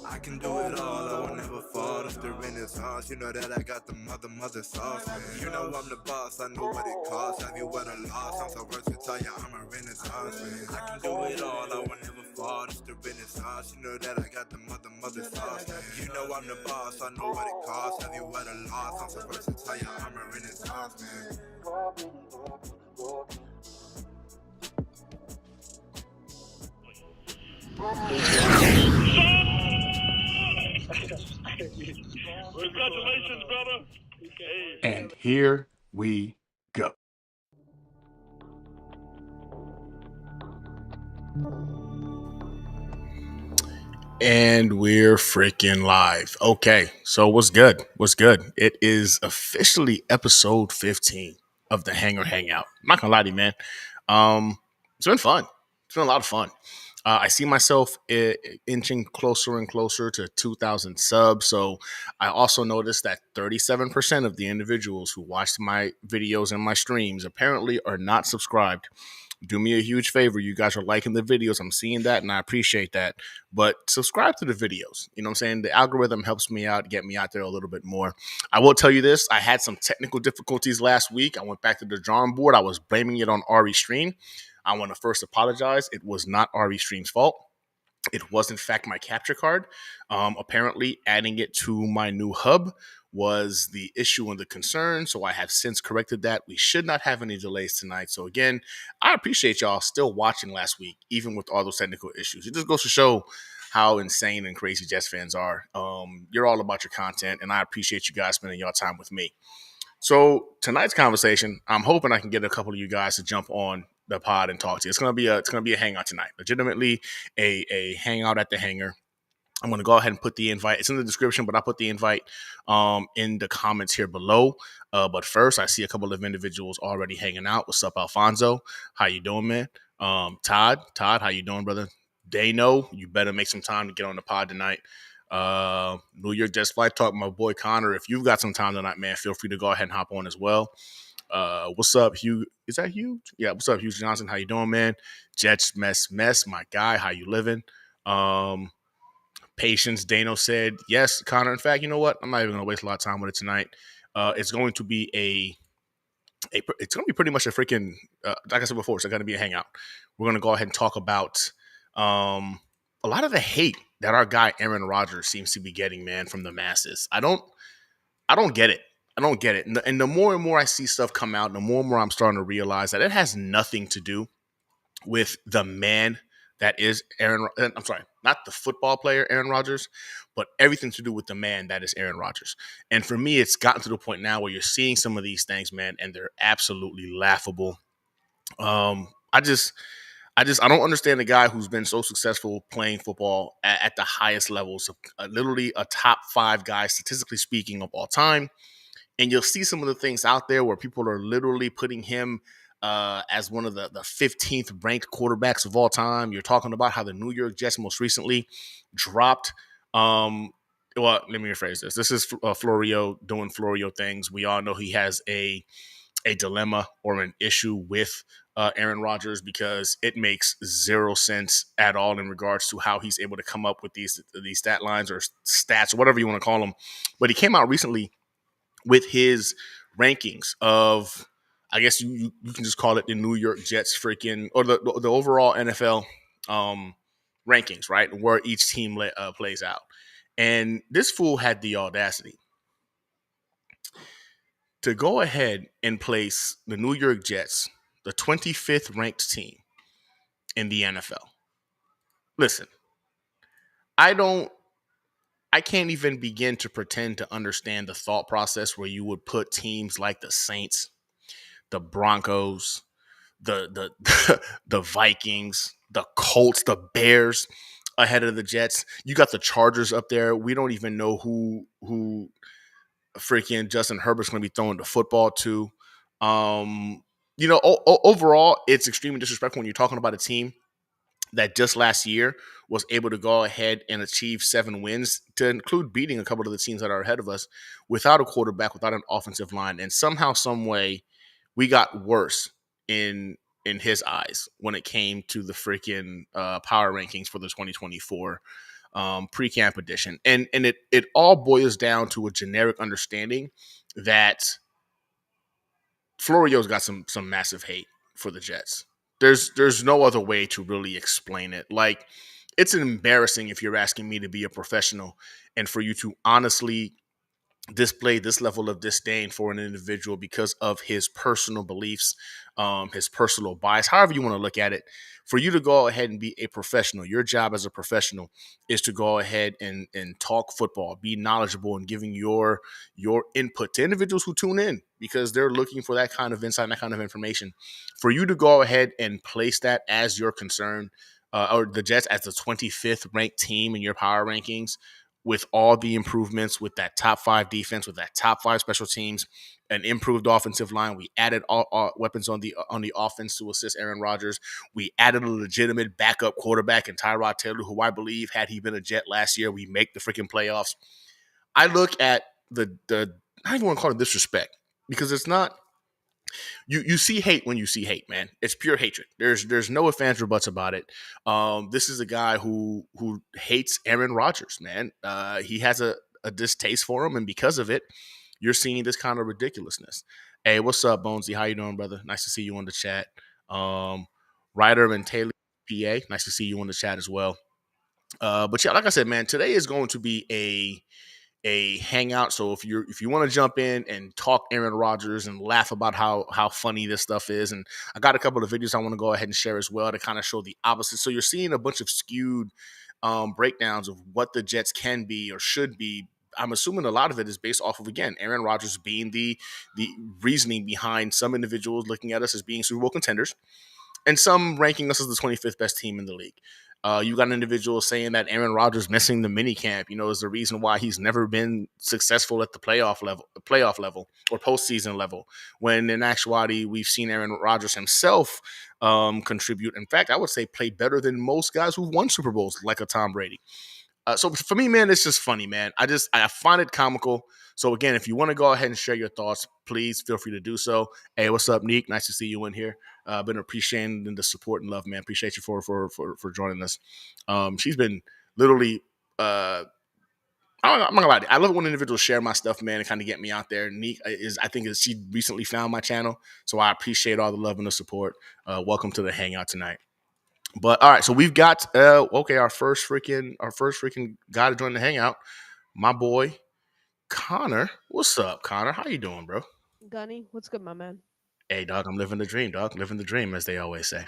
I can do it all, I will never fall. It's the Renaissance, you know that I got the mother sauce, man. You know I'm the boss, I know what it costs. Have you ever lost? I'm so versatile, yeah, I'm a Renaissance, man. I can do it all, I will never fall. It's the Renaissance, you know that I got the mother sauce, man. You know I'm the boss, I know what it costs. Have you ever lost? I'm so versatile, yeah, I'm a Renaissance, man. Congratulations, brother. Hey. And here we go. And we're freaking live. Okay, so what's good? What's good? It is officially episode 15 of the Hangar Hangout. I'm not gonna lie to you, man. It's been fun. It's been a lot of fun. I see myself inching closer and closer to 2,000 subs. So I also noticed that 37% of the individuals who watched my videos and my streams apparently are not subscribed. Do me a huge favor. You guys are liking the videos. I'm seeing that and I appreciate that. But subscribe to the videos. You know what I'm saying? The algorithm helps me out, get me out there a little bit more. I will tell you this. I had some technical difficulties last week. I went back to the drawing board. I was blaming it on Ari Stream. I want to first apologize. It was not Ari Stream's fault. It was, in fact, my capture card. Apparently, adding it to my new hub was the issue and the concern. So I have since corrected that. We should not have any delays tonight. So again, I appreciate y'all still watching last week, even with all those technical issues. It just goes to show how insane and crazy Jets fans are. You're all about your content, and I appreciate you guys spending your time with me. So tonight's conversation, I'm hoping I can get a couple of you guys to jump on the pod and talk to you. It's gonna be a hangout tonight. Legitimately a hangout at the hangar. I'm going to go ahead and put the invite. It's in the description, but I'll put the invite in the comments here below. But first, I see a couple of individuals already hanging out. What's up, Alfonso? How you doing, man? Todd, how you doing, brother? Dano, you better make some time to get on the pod tonight. New York Jets Flight Talk, my boy Connor. If you've got some time tonight, man, feel free to go ahead and hop on as well. What's up, Hugh? Is that Hugh? Yeah, what's up, Hugh Johnson? How you doing, man? Jets mess, my guy. How you living? Patience, Dano said, yes, Connor. In fact, you know what? I'm not even going to waste a lot of time with it tonight. It's going to be it's going to be pretty much a freaking, like I said before, it's going to be a hangout. We're going to go ahead and talk about a lot of the hate that our guy Aaron Rodgers seems to be getting, man, from the masses. I don't get it. I don't get it. And the more and more I see stuff come out, the more and more I'm starting to realize that it has nothing to do with the man that is Aaron. I'm sorry, not the football player Aaron Rodgers, but everything to do with the man that is Aaron Rodgers. And for me, it's gotten to the point now where you're seeing some of these things, man, and they're absolutely laughable. I don't understand a guy who's been so successful playing football at the highest levels, literally a top 5 guy, statistically speaking, of all time. And you'll see some of the things out there where people are literally putting him as one of the 15th ranked quarterbacks of all time. You're talking about how the New York Jets most recently dropped. Well, let me rephrase this. This is Florio doing Florio things. We all know he has a dilemma or an issue with Aaron Rodgers because it makes zero sense at all in regards to how he's able to come up with these stat lines or stats or whatever you want to call them. But he came out recently with his rankings of, I guess you can just call it the New York Jets freaking, or the overall NFL rankings, right? Where each team plays out. And this fool had the audacity to go ahead and place the New York Jets, the 25th ranked team in the NFL. Listen, I can't even begin to pretend to understand the thought process where you would put teams like the Saints, the Broncos, the Vikings, the Colts, the Bears ahead of the Jets. You got the Chargers up there. We don't even know who freaking Justin Herbert's going to be throwing the football to. Overall, it's extremely disrespectful when you're talking about a team that just last year was able to go ahead and achieve 7 wins, to include beating a couple of the teams that are ahead of us, without a quarterback, without an offensive line, and somehow, some way, we got worse in his eyes when it came to the freaking power rankings for the 2024 pre-camp edition. And it all boils down to a generic understanding that Florio's got some massive hate for the Jets. There's no other way to really explain it. Like, it's embarrassing, if you're asking me, to be a professional and for you to honestly display this level of disdain for an individual because of his personal beliefs, his personal bias, however you want to look at it. For you to go ahead and be a professional, your job as a professional is to go ahead and talk football, be knowledgeable, and giving your input to individuals who tune in because they're looking for that kind of insight and that kind of information. For you to go ahead and place that as your concern, or the Jets as the 25th ranked team in your power rankings, with all the improvements, with that top 5 defense, with that top 5 special teams, an improved offensive line. We added all weapons on the offense to assist Aaron Rodgers. We added a legitimate backup quarterback in Tyrod Taylor, who I believe, had he been a Jet last year, we make the freaking playoffs. I look at the I don't even want to call it disrespect, because it's not. You see hate when you see hate, man. It's pure hatred. There's no ifs, ands, or buts about it. This is a guy who hates Aaron Rodgers, man. He has a distaste for him, and because of it, you're seeing this kind of ridiculousness. Hey, what's up, Bonesy? How you doing, brother? Nice to see you on the chat. Ryder and Taylor, PA. Nice to see you on the chat as well. But yeah, like I said, man, today is going to be a hangout. So if you want to jump in and talk Aaron Rodgers and laugh about how funny this stuff is, and I got a couple of videos I want to go ahead and share as well to kind of show the opposite. So you're seeing a bunch of skewed breakdowns of what the Jets can be or should be. I'm assuming a lot of it is based off of, again, Aaron Rodgers being the reasoning behind some individuals looking at us as being Super Bowl contenders, and some ranking us as the 25th best team in the league. You got an individual saying that Aaron Rodgers missing the mini camp, is the reason why he's never been successful at the playoff level or postseason level. When in actuality, we've seen Aaron Rodgers himself contribute. In fact, I would say play better than most guys who've won Super Bowls, like a Tom Brady. So for me, man, it's just funny, man. I find it comical. So again, if you want to go ahead and share your thoughts, please feel free to do so. Hey, what's up, Neek? Nice to see you in here. Been appreciating the support and love, man. Appreciate you for joining us. She's been literally. I'm not gonna lie. I love it when individuals share my stuff, man, and kind of get me out there. Neek I think she recently found my channel, so I appreciate all the love and the support. Welcome to the hangout tonight. But all right, so we've got our first freaking guy to join the hangout, my boy Connor. What's up, Connor? How you doing, bro? Gunny, what's good, my man? Hey, dog, I'm living the dream, dog. Living the dream, as they always say.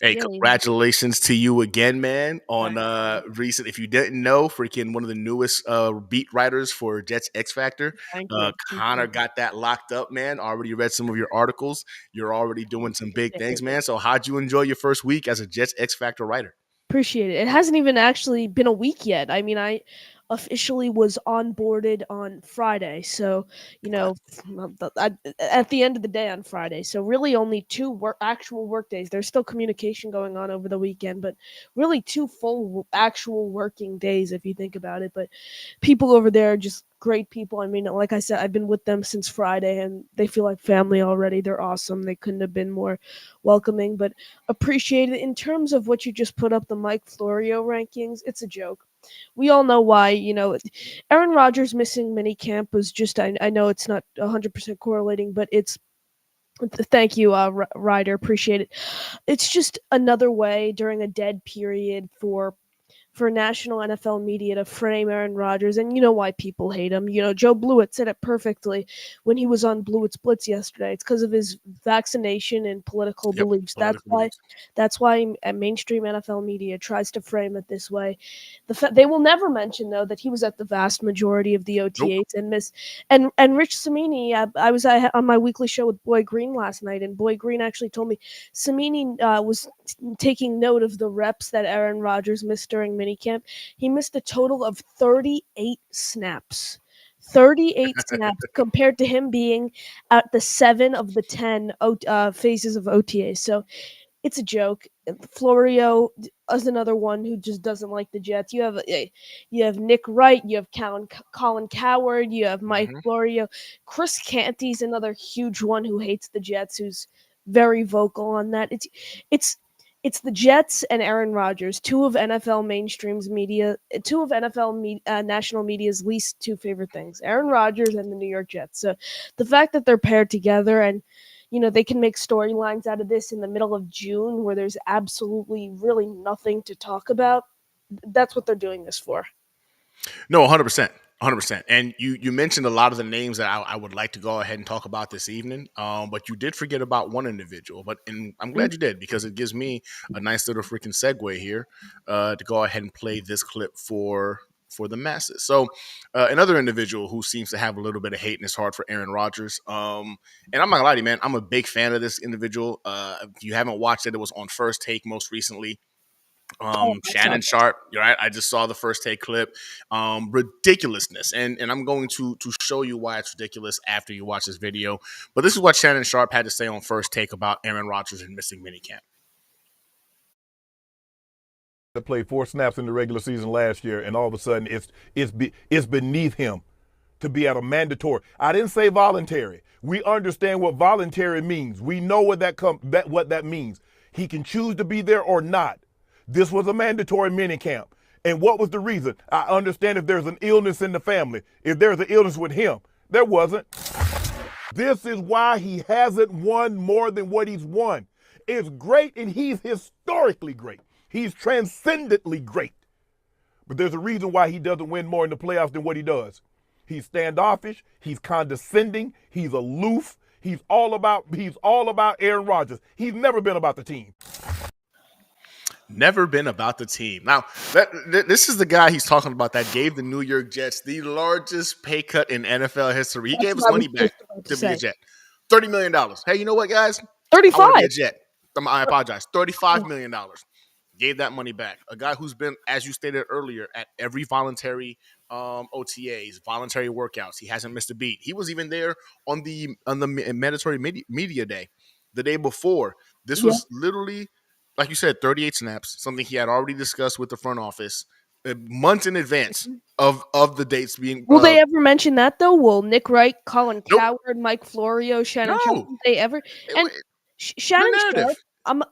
Hey, Yeah, congratulations to you again, man, on Thank recent. If you didn't know, freaking one of the newest beat writers for Jets X Factor. Thank you. Connor got that locked up, man. Already read some of your articles. You're already doing some big things, man. So how'd you enjoy your first week as a Jets X Factor writer? Appreciate it. It hasn't even actually been a week yet. I mean, I officially was onboarded on Friday, so at the end of the day on Friday. So really, only two actual work days. There's still communication going on over the weekend, but really two full actual working days if you think about it. But people over there are just great people. I mean, like I said, I've been with them since Friday, and they feel like family already. They're awesome. They couldn't have been more welcoming, but appreciate it. In terms of what you just put up, the Mike Florio rankings, it's a joke. We all know why. Aaron Rodgers missing minicamp was just. I know it's not 100% correlating, but it's. Thank you, Ryder. Appreciate it. It's just another way during a dead period for national NFL media to frame Aaron Rodgers, and you know why people hate him. Joe Blewett said it perfectly when he was on Blewett's Blitz yesterday. It's because of his vaccination and political beliefs. That's why mainstream NFL media tries to frame it this way. They will never mention, though, that he was at the vast majority of the OTAs and missed. And Rich Cimini, I was on my weekly show with Boy Green last night, and Boy Green actually told me Cimini was taking note of the reps that Aaron Rodgers missed during minicamp, he missed a total of 38 snaps. 38 snaps compared to him being at the 7 of the 10 phases of OTA. So it's a joke. Florio is another one who just doesn't like the Jets. You have Nick Wright, you have Colin Coward, you have Mike Florio. Chris Canty's another huge one who hates the Jets, who's very vocal on that. It's the Jets and Aaron Rodgers, two of NFL national media's least two favorite things. Aaron Rodgers and the New York Jets. So the fact that they're paired together and they can make storylines out of this in the middle of June where there's absolutely really nothing to talk about. That's what they're doing this for. No, 100%. 100%. And you mentioned a lot of the names that I would like to go ahead and talk about this evening, but you did forget about one individual. And I'm glad you did, because it gives me a nice little freaking segue here to go ahead and play this clip for the masses. So another individual who seems to have a little bit of hate in his heart for Aaron Rodgers. And I'm not gonna lie to you, man, I'm a big fan of this individual. If you haven't watched it, it was on First Take most recently. Shannon Sharp, right? I just saw the First Take clip. Ridiculousness. And I'm going to show you why it's ridiculous after you watch this video. But this is what Shannon Sharp had to say on First Take about Aaron Rodgers and missing minicamp. That played 4 snaps in the regular season last year, and all of a sudden it's beneath him to be at a mandatory. I didn't say voluntary. We understand what voluntary means. We know what that means. He can choose to be there or not. This was a mandatory minicamp. And what was the reason? I understand if there's an illness in the family. If there's an illness with him, there wasn't. This is why he hasn't won more than what he's won. It's great, and he's historically great. He's transcendently great. But there's a reason why he doesn't win more in the playoffs than what he does. He's standoffish. He's condescending. He's aloof. He's all about Aaron Rodgers. He's never been about the team. Never been about the team. Now, this is the guy he's talking about that gave the New York Jets the largest pay cut in NFL history. He gave us money back to be a Jet. $30 million. Hey, you know what, guys? 35. I want to be a Jet. I apologize. $35 million. Gave that money back. A guy who's been, as you stated earlier, at every voluntary OTAs, voluntary workouts. He hasn't missed a beat. He was even there on the mandatory media day the day before. This was literally, like you said, 38 snaps, something he had already discussed with the front office months in advance of the dates being. Will they ever mention that, though? Will Nick Wright, Colin Coward, Mike Florio, Shannon Sharp, will they ever? And Shannon Sharp,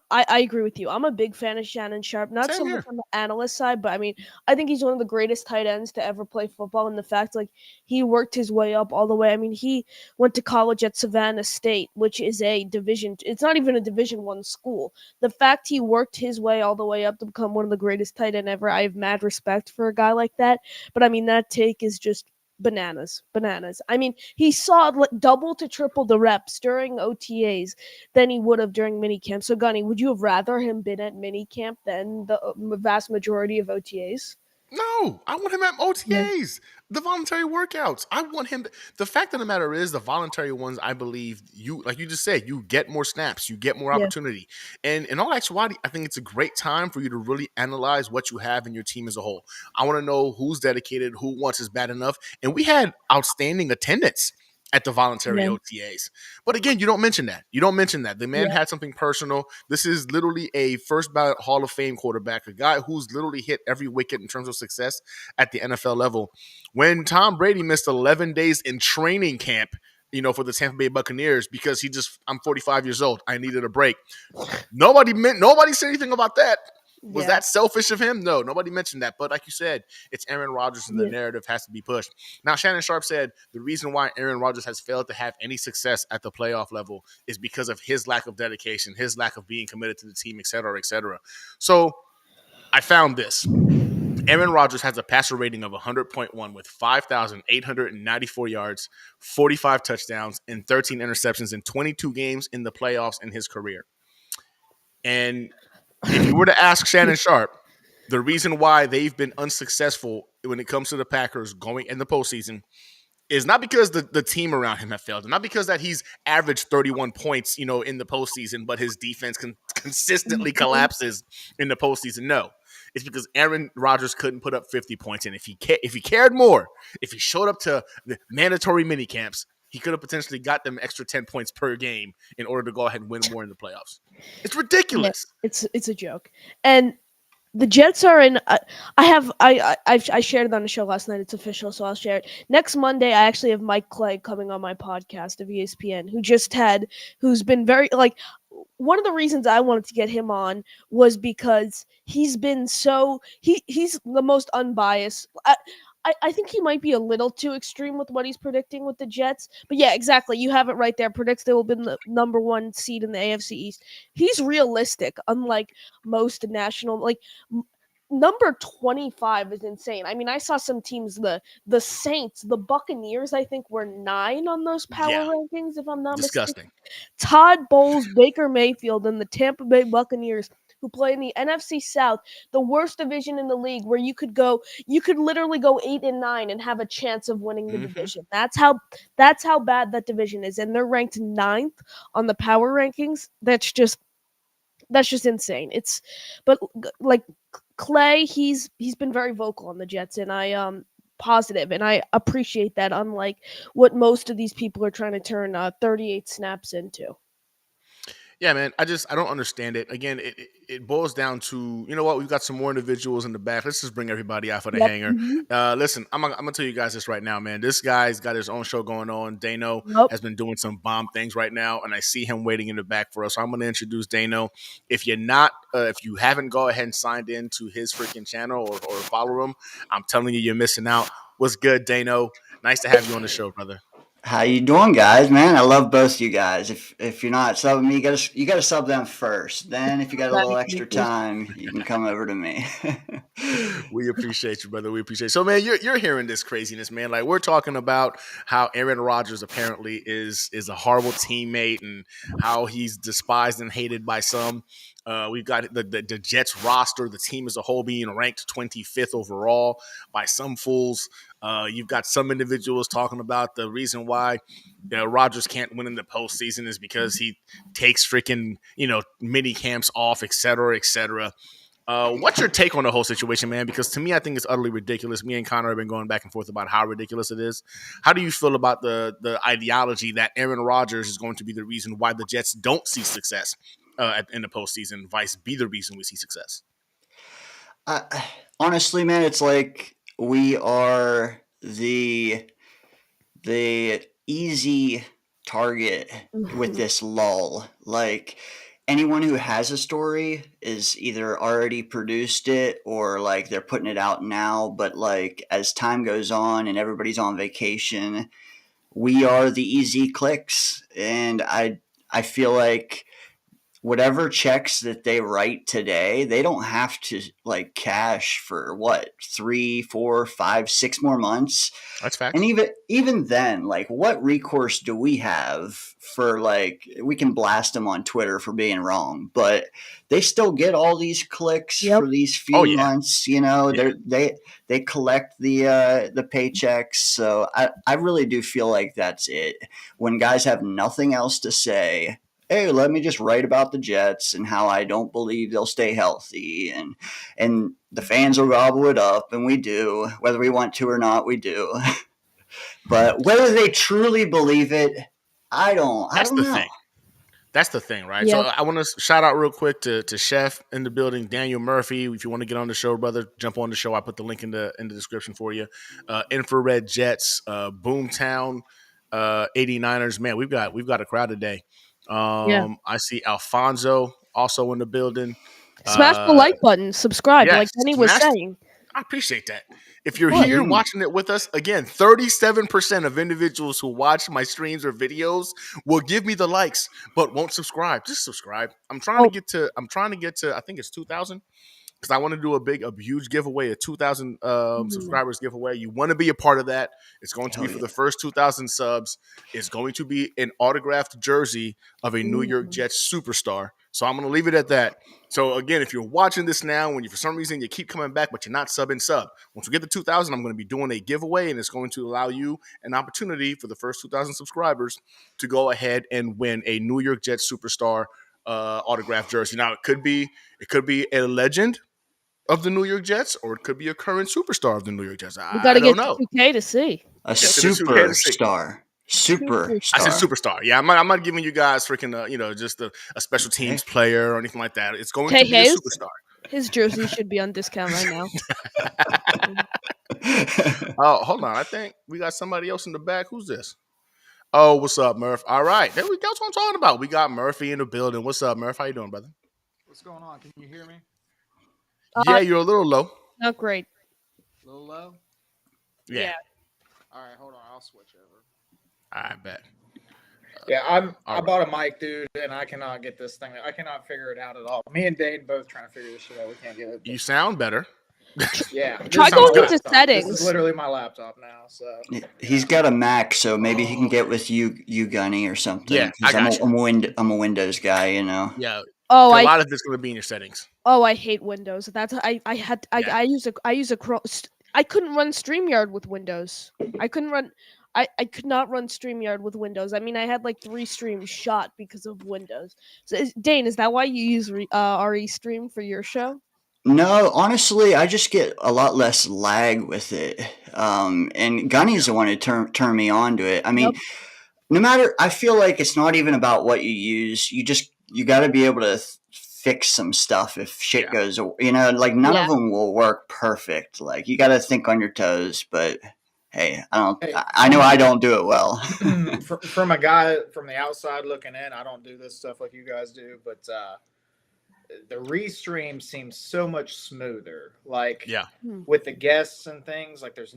I agree with you. I'm a big fan of Shannon Sharp, not so much on the analyst side, but I mean, I think he's one of the greatest tight ends to ever play football. And the fact, like, he worked his way up all the way. I mean, he went to college at Savannah State, which is it's not even a Division I school. The fact he worked his way all the way up to become one of the greatest tight end ever, I have mad respect for a guy like that. But I mean, that take is just bananas. I mean, he saw double to triple the reps during OTAs than he would have during minicamp. So, Gunny, would you have rather him been at minicamp than the vast majority of OTAs? No, I want him at OTAs, the voluntary workouts. I want him. The fact of the matter is, the voluntary ones, I believe, like you just said, you get more snaps, you get more opportunity. And in all actuality, I think it's a great time for you to really analyze what you have in your team as a whole. I want to know who's dedicated, who wants is bad enough. And we had outstanding attendance at the voluntary OTAs. But again, you don't mention that. The man had something personal. This is literally a first ballot Hall of Fame quarterback, a guy who's literally hit every wicket in terms of success at the NFL level. When Tom Brady missed 11 days in training camp, for the Tampa Bay Buccaneers because I'm 45 years old. I needed a break. Nobody said anything about that. Was that selfish of him? No, nobody mentioned that. But like you said, it's Aaron Rodgers and the narrative has to be pushed. Now, Shannon Sharp said the reason why Aaron Rodgers has failed to have any success at the playoff level is because of his lack of dedication, his lack of being committed to the team, et cetera, et cetera. So I found this. Aaron Rodgers has a passer rating of 100.1 with 5,894 yards, 45 touchdowns, and 13 interceptions in 22 games in the playoffs in his career. And if you were to ask Shannon Sharp, the reason why they've been unsuccessful when it comes to the Packers going in the postseason is not because the team around him have failed, not because that he's averaged 31 points, in the postseason, but his defense consistently collapses in the postseason. No, It's because Aaron Rodgers couldn't put up 50 points. And if he cared more, if he showed up to the mandatory mini camps, he could have potentially got them extra 10 points per game in order to go ahead and win more in the playoffs. It's Yeah, ridiculous. it's a joke. And the Jets are in. I shared it on the show last night. It's official, so I'll share it next Monday. I actually have Mike Clay coming on my podcast of ESPN, who's been very like. One of the reasons I wanted to get him on was because he's been he's the most unbiased. I think he might be a little too extreme with what he's predicting with the Jets. But yeah, exactly. You have it right there. Predicts they will be the number one seed in the AFC East. He's realistic, unlike most national number 25 is insane. I mean, I saw some teams, the Saints, the Buccaneers, I think were 9 on those power rankings, if I'm not Disgusting. mistaken. Todd Bowles, Baker Mayfield, and the Tampa Bay Buccaneers, who play in the NFC South, the worst division in the league, where you could literally go 8-9 and have a chance of winning the division. That's how bad that division is, and they're ranked 9th on the power rankings. That's just insane. But like Clay, he's been very vocal on the Jets, and I positive, and I appreciate that. Unlike what most of these people are trying to turn 38 snaps into. Yeah, man. I don't understand it. Again, it boils down to, you know what? We've got some more individuals in the back. Let's just bring everybody out for the hanger. Listen, I'm gonna tell you guys this right now, man. This guy's got his own show going on. Dano has been doing some bomb things right now, and I see him waiting in the back for us. So I'm gonna introduce Dano. If you haven't go ahead and signed into his freaking channel or follow him, I'm telling you, you're missing out. What's good, Dano? Nice to have you on the show, brother. How you doing, guys? Man, I love both you guys. If you're not subbing me, you gotta sub them first. Then, if you got a little extra time, you can come over to me. We appreciate you, brother. We appreciate you. So, man, you're hearing this craziness, man. Like, we're talking about how Aaron Rodgers apparently is a horrible teammate and how he's despised and hated by some. We've got the Jets roster, the team as a whole being ranked 25th overall by some fools. You've got some individuals talking about the reason why Rodgers can't win in the postseason is because he takes freaking, mini camps off, et cetera, et cetera. What's your take on the whole situation, man? Because to me, I think it's utterly ridiculous. Me and Connor have been going back and forth about how ridiculous it is. How do you feel about the ideology that Aaron Rodgers is going to be the reason why the Jets don't see success in the postseason, vice be the reason we see success? Honestly, man, it's like we are the easy target with this lull. Like, anyone who has a story is either already produced it or like they're putting it out now. But like as time goes on and everybody's on vacation, we are the easy clicks. And I feel like whatever checks that they write today, they don't have to like cash for 3, 4, 5, 6 more months. That's facts. And even then, like, what recourse do we have for, like, we can blast them on Twitter for being wrong, but they still get all these clicks for these few months. They collect the paychecks. So I really do feel like that's it. When guys have nothing else to say, hey, let me just write about the Jets and how I don't believe they'll stay healthy, and the fans will gobble it up, and we do, whether we want to or not, we do. But whether they truly believe it, I don't know. That's the thing, right? Yeah. So I want to shout out real quick to Chef in the building, Daniel Murphy. If you want to get on the show, brother, jump on the show. I put the link in the description for you. Infrared Jets, Boomtown, 89ers. Man, we've got a crowd today. I see Alfonso also in the building. Smash the like button, subscribe, like Kenny was saying. I appreciate that. If you're here watching it with us, again, 37% of individuals who watch my streams or videos will give me the likes, but won't subscribe. Just subscribe. I'm trying to get to, I think it's 2,000. Because I want to do a huge giveaway, a 2,000 subscribers giveaway. You want to be a part of that. It's going to be for the first 2,000 subs. It's going to be an autographed jersey of a New York Jets superstar. So I'm going to leave it at that. So, again, if you're watching this now, when you for some reason you keep coming back, but you're not sub. Once we get to 2,000, I'm going to be doing a giveaway, and it's going to allow you an opportunity for the first 2,000 subscribers to go ahead and win a New York Jets superstar autographed jersey. Now, it could be a legend. of the New York Jets, or it could be a current superstar of the New York Jets. We got I to don't get know. to 2K to see. A It's in the 2K to see. superstar. I said superstar. Yeah, I'm not giving you guys freaking, just a special teams player or anything like that. It's going to be a superstar. His jersey should be on discount right now. Oh, hold on. I think we got somebody else in the back. Who's this? Oh, what's up, Murph? All right. There we go. That's what I'm talking about. We got Murphy in the building. What's up, Murph? How you doing, brother? What's going on? Can you hear me? Yeah, you're a little low. Not great. A little low? Yeah. All right, hold on. I'll switch over. I bet. Yeah, I bought a mic, dude, and I cannot get this thing. I cannot figure it out at all. Me and Dane both trying to figure this shit out. We can't get it. You sound better. Yeah. Try going into settings. This is literally my laptop now. So he's got a Mac, so maybe he can get with you Gunny, or something. Yeah, I got I'm a Windows guy, Yeah. Oh, a lot of it's going to be in your settings. Oh, I hate Windows. I use a Chrome. I couldn't run StreamYard with Windows. I could not run StreamYard with Windows. I mean, I had like 3 streams shot because of Windows. So, Dane, is that why you use ReStream for your show? No, honestly, I just get a lot less lag with it. And Gunny's the one who turned me on to it. I mean, no matter, I feel like it's not even about what you use. You got to be able to fix some stuff if shit goes, like none of them will work perfect. Like you got to think on your toes, but hey, I know I don't do it well. From a guy from the outside looking in, I don't do this stuff like you guys do, but the restream seems so much smoother. Like with the guests and things, like there's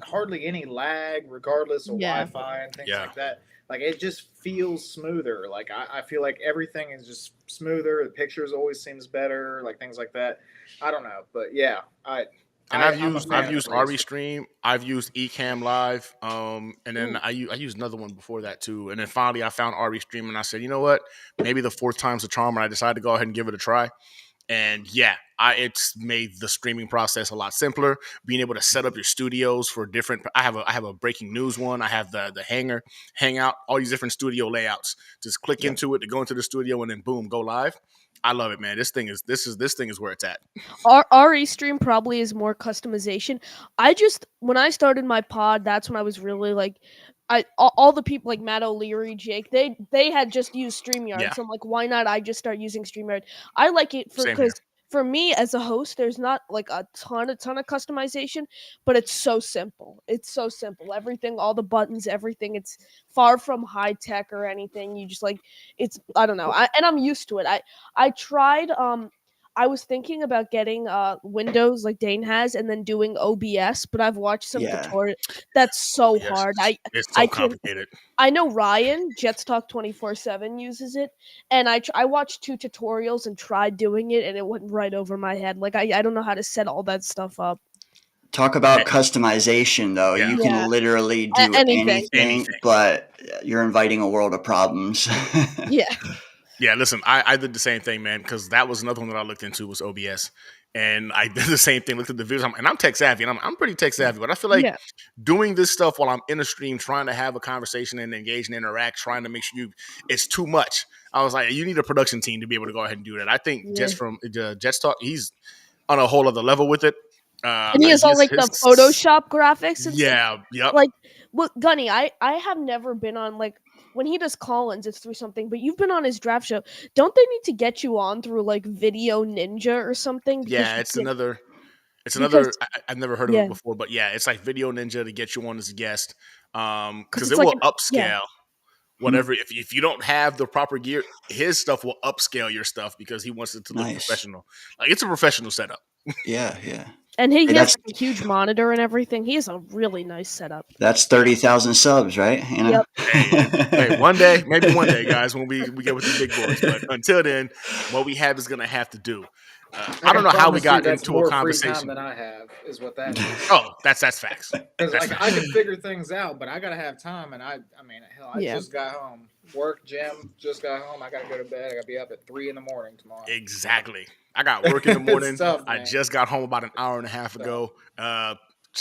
hardly any lag, regardless of Wi-Fi and things like that. Like it just feels smoother. Like I feel like everything is just smoother. The pictures always seems better, like things like that. I don't know, but yeah, I've used ReStream. I've used Ecamm Live, and then I used another one before that too. And then finally, I found ReStream, and I said, you know what? Maybe the 4th time's the charm. And I decided to go ahead and give it a try. And it's made the streaming process a lot simpler. Being able to set up your studios for different. I have a breaking news one. I have the Hangar Hangout. All these different studio layouts. Just click into it to go into the studio, and then boom, go live. I love it, man. This thing is where it's at. ReStream probably is more customization. When I started my pod, that's when I was really like, all the people like Matt O'Leary, Jake, they had just used StreamYard. Yeah. So I'm like, why not I just start using StreamYard? I like it because for me as a host, there's not like a ton of customization, but it's so simple. It's so simple. Everything, all the buttons, everything. It's far from high tech or anything. You just like I don't know. And I'm used to it. I tried. I was thinking about getting Windows like Dane has, and then doing OBS, but I've watched some tutorials. That's so hard. It's so complicated. I know Ryan, Jets Talk 24/7 uses it, and I watched 2 tutorials and tried doing it, and it went right over my head. Like I don't know how to set all that stuff up. Talk about customization, though. Yeah. You can literally do anything, but you're inviting a world of problems. Yeah, listen, I did the same thing, man, because that was another one that I looked into was OBS. And I did the same thing, looked at the videos, and I'm tech savvy, and I'm pretty tech savvy, but I feel like doing this stuff while I'm in a stream, trying to have a conversation and engage and interact, trying to make sure it's too much. I was like, you need a production team to be able to go ahead and do that. I think Jets from Jets Talk, he's on a whole other level with it. And he has all like the Photoshop graphics and stuff. Yep. Like, well, Gunny, I have never been on like when he does Collins, it's through something, but you've been on his draft show. Don't they need to get you on through like Video Ninja or something? Yeah, it's another. I've never heard of it before, but it's like Video Ninja to get you on as a guest, because it will upscale whatever. If you don't have the proper gear, his stuff will upscale your stuff because he wants it to look professional. Like it's a professional setup. Yeah. And he has like a huge monitor and everything. He has a really nice setup. That's 30,000 subs, right? You know? Yep. Hey, maybe one day, guys, when we get with the big boys. But until then, what we have is going to have to do. I don't know how we got into a conversation. Free time than I have is what that is. Oh, that's facts. Because I can figure things out, but I gotta have time. And I mean, hell, I just got home, work, gym, just got home. I gotta go to bed. I gotta be up at 3 a.m. tomorrow. Exactly. I got work in the morning. Tough, I just got home about an hour and a half ago.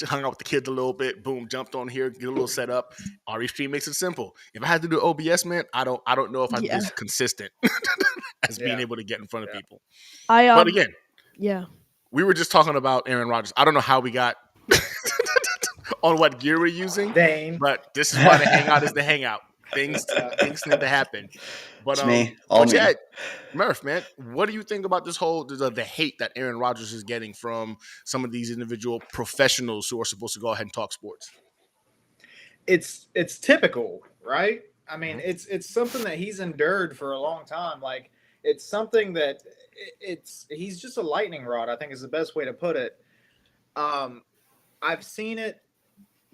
Hung out with the kids a little bit. Boom, jumped on here, get a little set up. ReStream makes it simple. If I had to do OBS, man, I don't know if I'd be as consistent as being able to get in front of people. But again, we were just talking about Aaron Rodgers. I don't know how we got on what gear we're using, but this is why the Hangout is the Hangout. Things need to happen. But me. Murph, man, what do you think about this whole the hate that Aaron Rodgers is getting from some of these individual professionals who are supposed to go ahead and talk sports? It's typical, right? I mean, it's something that he's endured for a long time. Like, it's something that he's just a lightning rod, I think is the best way to put it. I've seen it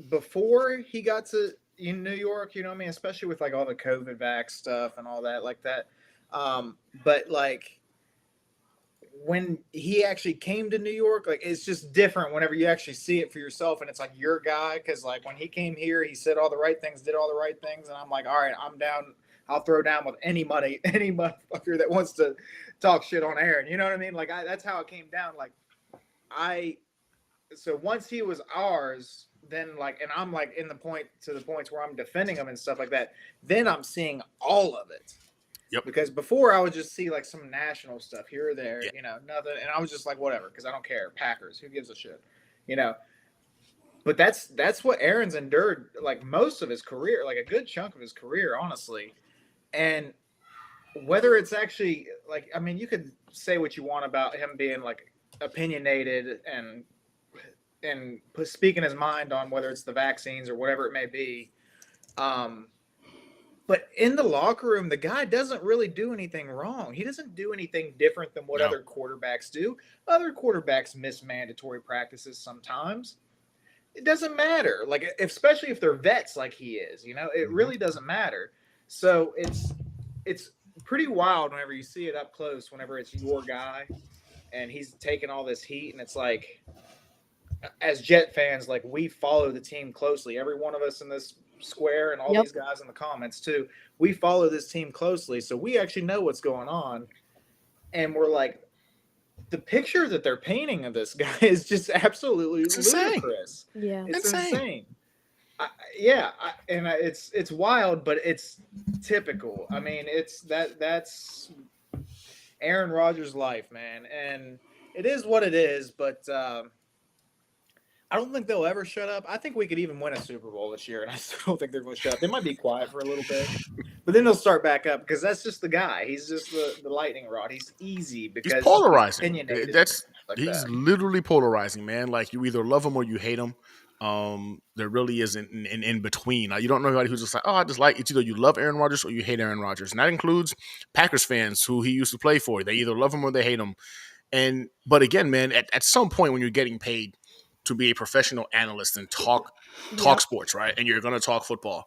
before he got to in New York, you know what I mean? Especially with like all the COVID vax stuff and all that like that. But like when he actually came to New York, like it's just different whenever you actually see it for yourself and it's like your guy. Cause like when he came here, he said all the right things, did all the right things. And I'm like, all right, I'm down. I'll throw down with any motherfucker that wants to talk shit on Aaron. You know what I mean? Like that's how it came down. Like so once he was ours, then like, and I'm like to the points where I'm defending him and stuff like that. Then I'm seeing all of it. Yep. Because before I would just see like some national stuff here or there, you know, nothing. And I was just like, whatever, because I don't care. Packers, who gives a shit, you know? But that's what Aaron's endured like most of his career, like a good chunk of his career, honestly. And whether it's actually like, I mean, you could say what you want about him being like opinionated and speaking his mind on whether it's the vaccines or whatever it may be. But in the locker room, the guy doesn't really do anything wrong. He doesn't do anything different than what other quarterbacks do. Other quarterbacks miss mandatory practices sometimes. It doesn't matter. Like, especially if they're vets like he is, you know, it really doesn't matter. So it's pretty wild whenever you see it up close, whenever it's your guy and he's taking all this heat. And it's like, as Jet fans, like we follow the team closely. Every one of us in this square and all these guys in the comments too, we follow this team closely. So we actually know what's going on. And we're like, the picture that they're painting of this guy is just absolutely ludicrous. Yeah. It's insane. It's wild, but it's typical. I mean, that's Aaron Rodgers' life, man. And it is what it is, but I don't think they'll ever shut up. I think we could even win a Super Bowl this year, and I still don't think they're going to shut up. They might be quiet for a little bit, but then they'll start back up because that's just the guy. He's just the lightning rod. He's easy because he's polarizing. He's literally polarizing, man. Like you either love him or you hate him. There really isn't an in between. You don't know anybody who's just like, oh, I just like it's either you love Aaron Rodgers or you hate Aaron Rodgers, and that includes Packers fans who he used to play for. They either love him or they hate him. But again, man, at some point when you're getting paid to be a professional analyst and talk sports, right? And you're going to talk football.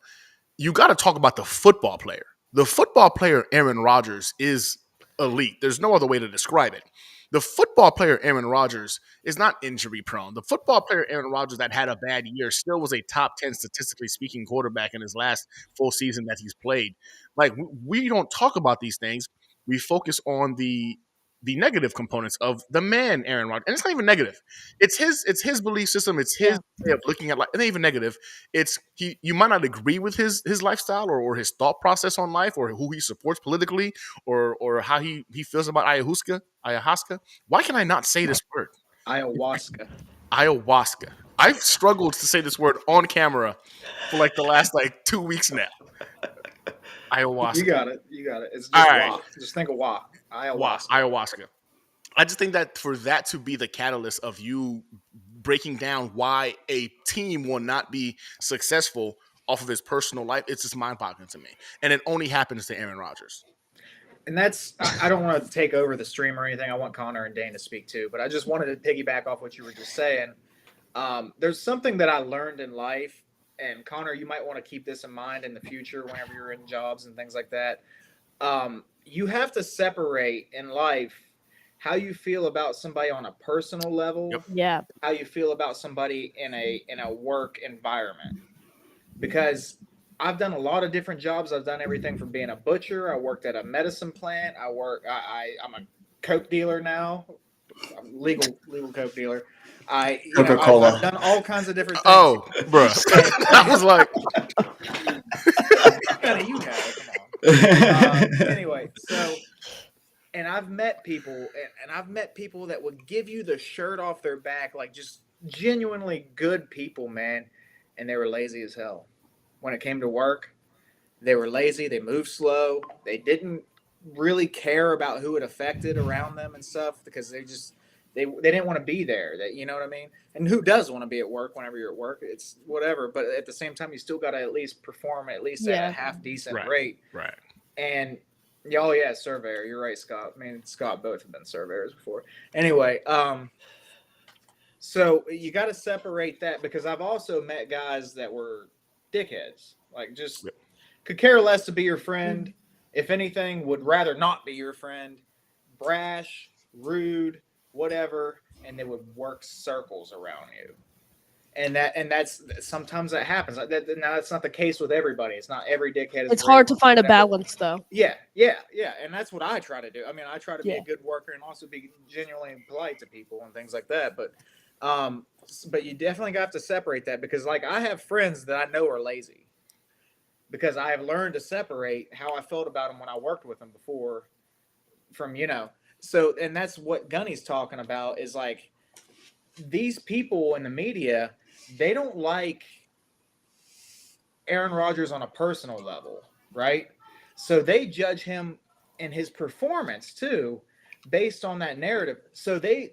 You got to talk about the football player. The football player, Aaron Rodgers, is elite. There's no other way to describe it. The football player, Aaron Rodgers, is not injury prone. The football player, Aaron Rodgers, that had a bad year, still was a top 10 statistically speaking quarterback in his last full season that he's played. Like, we don't talk about these things. We focus on the negative components of the man, Aaron Rodgers. And it's not even negative. It's his belief system. It's his way of looking at life. It ain't even negative. It's you might not agree with his lifestyle or his thought process on life or who he supports politically or how he feels about ayahuasca. Why can I not say this word? Ayahuasca. I've struggled to say this word on camera for like the last 2 weeks now. Ayahuasca. You got it. It's just right. Just think of wah. Ayahuasca. I just think that for that to be the catalyst of you breaking down why a team will not be successful off of his personal life, it's just mind-boggling to me. And it only happens to Aaron Rodgers. And I don't want to take over the stream or anything. I want Connor and Dane to speak too, but I just wanted to piggyback off what you were just saying. There's something that I learned in life, and Connor, you might want to keep this in mind in the future whenever you're in jobs and things like that. You have to separate in life how you feel about somebody on a personal level, how you feel about somebody in a work environment. Because I've done a lot of different jobs. I've done everything from being a butcher. I worked at a medicine plant. I'm a Coke dealer now. I'm legal Coke dealer. Coca-Cola. I've done all kinds of different things. Oh, bro. I was like, you have. Come on. Anyway, so And I've met people, and I've met people that would give you the shirt off their back, like just genuinely good people, man. And they were lazy as hell. When it came to work, they were lazy. They moved slow. They didn't really care about who it affected around them and stuff because they didn't want to be there. That, you know what I mean? And who does want to be at work whenever you're at work? It's whatever. But at the same time, you still got to at least perform at least at a half decent rate. Right. And oh yeah, surveyor. You're right, Scott. I mean, Scott both have been surveyors before. Anyway, so you got to separate that because I've also met guys that were dickheads, like just could care less to be your friend. If anything, would rather not be your friend. Brash, rude, whatever, and they would work circles around you. And that's sometimes that happens. Now that's not the case with everybody. It's not every dickhead. It's hard to find a balance, though. Yeah, and that's what I try to do. I mean, I try to be a good worker and also be genuinely polite to people and things like that. But you definitely got to separate that because, like, I have friends that I know are lazy because I have learned to separate how I felt about them when I worked with them before from, So, and that's what Gunny's talking about is like these people in the media. They don't like Aaron Rodgers on a personal level, right? So they judge him in his performance too, based on that narrative. So they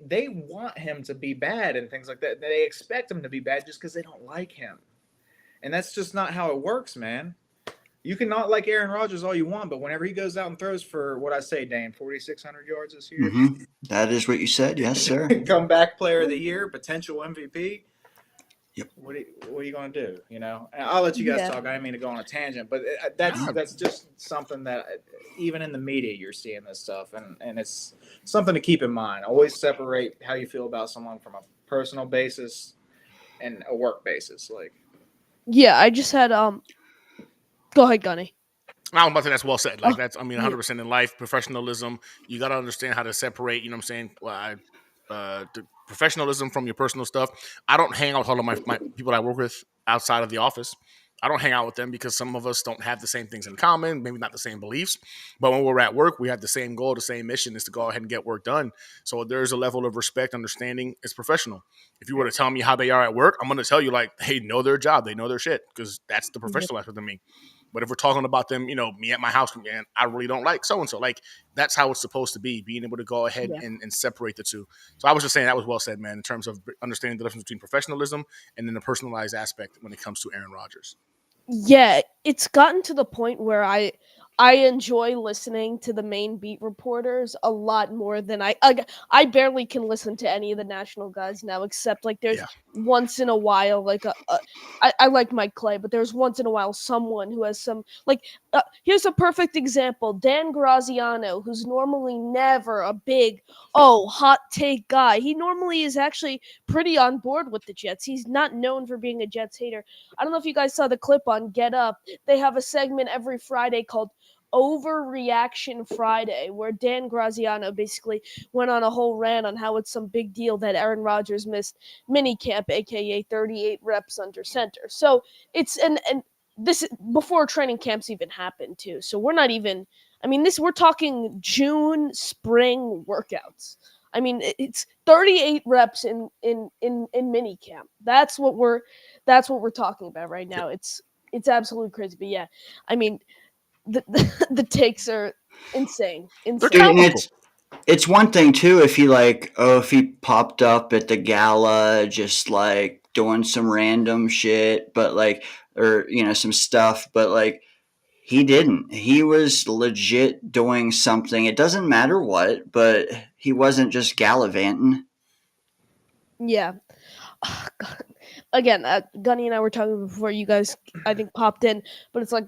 want him to be bad and things like that. They expect him to be bad just because they don't like him. And that's just not how it works, man. You can not like Aaron Rodgers all you want, but whenever he goes out and throws for what I say, Dane, 4,600 yards this year. Mm-hmm. That is what you said, yes, sir. Comeback player of the year, potential MVP. Yep. What are you going to do? And I'll let you guys talk. I didn't mean to go on a tangent, but that's just something that even in the media you're seeing this stuff, and it's something to keep in mind. Always separate how you feel about someone from a personal basis and a work basis. Like, yeah, I just had Go ahead, Gunny. I'm about to say that's well said. Like that's, 100% in life, professionalism. You got to understand how to separate. You know what I'm saying? Well, professionalism from your personal stuff. I don't hang out with all of my people I work with outside of the office. I don't hang out with them because some of us don't have the same things in common, maybe not the same beliefs. But when we're at work, we have the same goal, the same mission is to go ahead and get work done. So there's a level of respect, understanding. It's professional. If you were to tell me how they are at work, I'm going to tell you like they know their job, they know their shit because that's the professional aspect of me. But if we're talking about them, me at my house, man, I really don't like so-and-so. Like, that's how it's supposed to be, being able to go ahead and separate the two. So I was just saying that was well said, man, in terms of understanding the difference between professionalism and then the personalized aspect when it comes to Aaron Rodgers. Yeah, it's gotten to the point where I enjoy listening to the main beat reporters a lot more than I barely can listen to any of the national guys now, except like there's once in a while like I like Mike Clay, but there's once in a while someone who has some like here's a perfect example. Dan Graziano, who's normally never a big hot take guy. He normally is actually pretty on board with the Jets. He's not known for being a Jets hater. I don't know if you guys saw the clip on Get Up. They have a segment every Friday called Overreaction Friday, where Dan Graziano basically went on a whole rant on how it's some big deal that Aaron Rodgers missed minicamp, aka 38 reps under center. So it's and this before training camps even happened too. So we're not even. I mean, we're talking June, spring workouts. I mean, it's 38 reps in minicamp. That's what we're talking about right now. It's absolutely crazy. But yeah, I mean. The takes are insane. Dude, it's one thing too if he popped up at the gala just like doing some random shit, but like or some stuff, but like he didn't. He was legit doing something. It doesn't matter what, but he wasn't just gallivanting. Yeah. Oh, God. Again, Gunny and I were talking before you guys, I think, popped in, but it's like,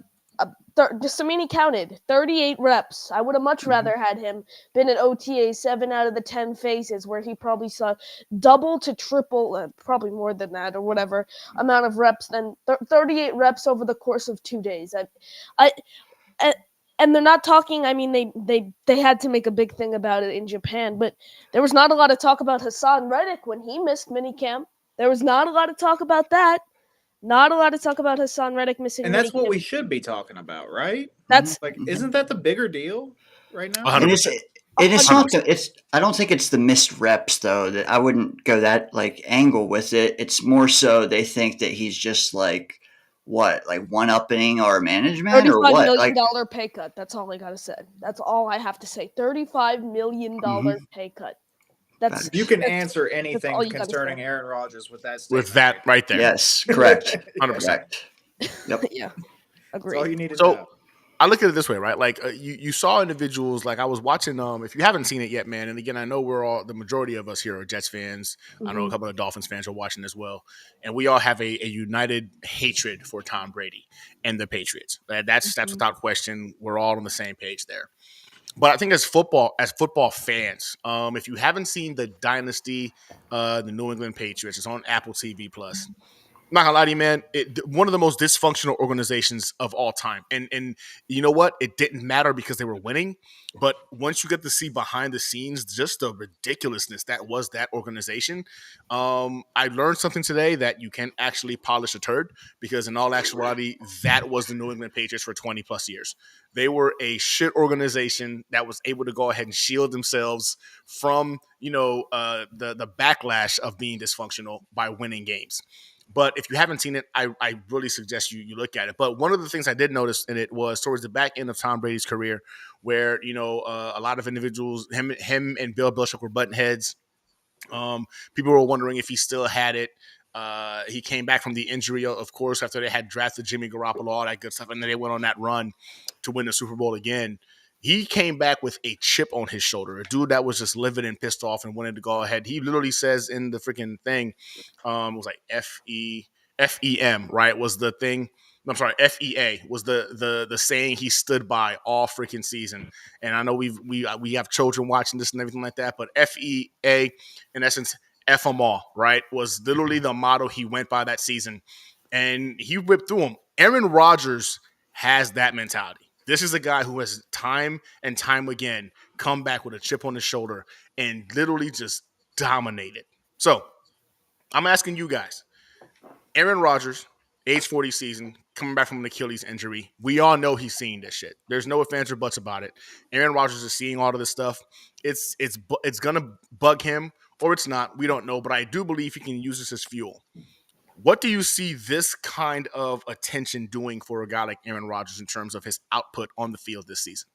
just I mean, he counted 38 reps. I would have much rather had him been at OTA 7 out of the 10 phases where he probably saw double to triple, probably more than that or whatever amount of reps than 38 reps over the course of 2 days. And they're not talking. I mean, they had to make a big thing about it in Japan, but there was not a lot of talk about Hassan Reddick when he missed minicamp. There was not a lot of talk about that. Not a lot to talk about Hassan Reddick missing. And that's what we should be talking about, right? That's like, isn't that the bigger deal right now? 100%. It's not I don't think it's the missed reps though. That I wouldn't go that like angle with it. It's more so they think that he's just like one upping our management or what? $35 million pay cut. That's all I gotta say. That's all I have to say. $35 million pay cut. You can answer anything concerning Aaron Rodgers with that statement. With that right there. Yes, correct. 100%. Yep. Yeah. Agreed. That's all you need to know. I look at it this way, right? Like you saw individuals, like I was watching, if you haven't seen it yet, man, and again, I know the majority of us here are Jets fans. Mm-hmm. I know a couple of Dolphins fans are watching as well. And we all have a united hatred for Tom Brady and the Patriots. That's without question. We're all on the same page there. But I think as football fans, if you haven't seen the Dynasty, the New England Patriots, it's on Apple TV Plus. I'm not gonna lie to you, man. One of the most dysfunctional organizations of all time, and you know what? It didn't matter because they were winning. But once you get to see behind the scenes, just the ridiculousness that was that organization, I learned something today that you can actually polish a turd because, in all actuality, that was the New England Patriots for 20 plus years. They were a shit organization that was able to go ahead and shield themselves from, the backlash of being dysfunctional by winning games. But if you haven't seen it, I really suggest you look at it. But one of the things I did notice in it was towards the back end of Tom Brady's career, where a lot of individuals, him and Bill Belichick were button heads. People were wondering if he still had it. He came back from the injury, of course, after they had drafted Jimmy Garoppolo, all that good stuff, and then they went on that run to win the Super Bowl again. He came back with a chip on his shoulder, a dude that was just livid and pissed off and wanted to go ahead. He literally says in the freaking thing, it was like FEM, right? Was the thing. I'm sorry, FEA was the saying he stood by all freaking season. And I know we have children watching this and everything like that, but FEA, in essence, F them all, right? Was literally the motto he went by that season. And he whipped through them. Aaron Rodgers has that mentality. This is a guy who has time and time again come back with a chip on his shoulder and literally just dominated. So I'm asking you guys, Aaron Rodgers, age 40 season, coming back from an Achilles injury. We all know he's seeing this shit. There's no ifs, ands, or buts about it. Aaron Rodgers is seeing all of this stuff. It's going to bug him or it's not. We don't know, but I do believe he can use this as fuel. What do you see this kind of attention doing for a guy like Aaron Rodgers in terms of his output on the field this season?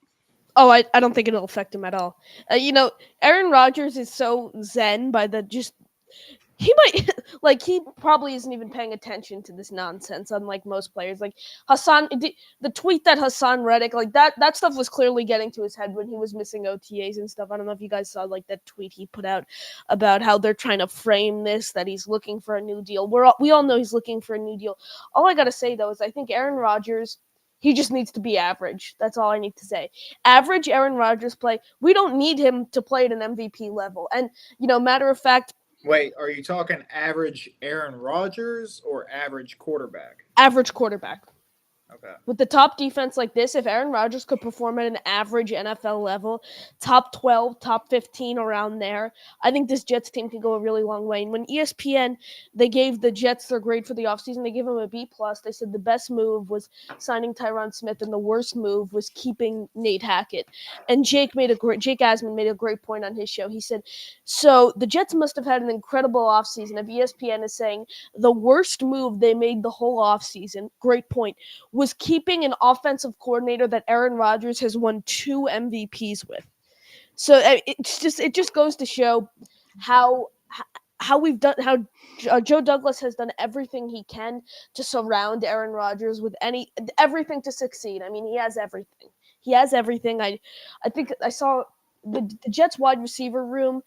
Oh, I don't think it'll affect him at all. Aaron Rodgers is so zen by he might he probably isn't even paying attention to this nonsense, unlike most players. Like Hassan, the tweet that Hassan Reddick, like that stuff was clearly getting to his head when he was missing OTAs and stuff. I don't know if you guys saw that tweet he put out about how they're trying to frame this, that he's looking for a new deal. We all know he's looking for a new deal. All I gotta say though is I think Aaron Rodgers, he just needs to be average. That's all I need to say. Average Aaron Rodgers play. We don't need him to play at an MVP level. And matter of fact. Wait, are you talking average Aaron Rodgers or average quarterback? Average quarterback. Okay. With the top defense like this, if Aaron Rodgers could perform at an average NFL level, top 12, top 15 around there, I think this Jets team could go a really long way. And when ESPN, they gave the Jets their grade for the offseason, they gave them a B+. They said the best move was signing Tyron Smith and the worst move was keeping Nate Hackett. And Jake Asman made a great point on his show. He said, so the Jets must have had an incredible offseason. If ESPN is saying the worst move they made the whole offseason, great point, was keeping an offensive coordinator that Aaron Rodgers has won 2 MVPs with. So it just goes to show how Joe Douglas has done everything he can to surround Aaron Rodgers with everything to succeed. I mean, he has everything. He has everything. I think I saw the Jets wide receiver room.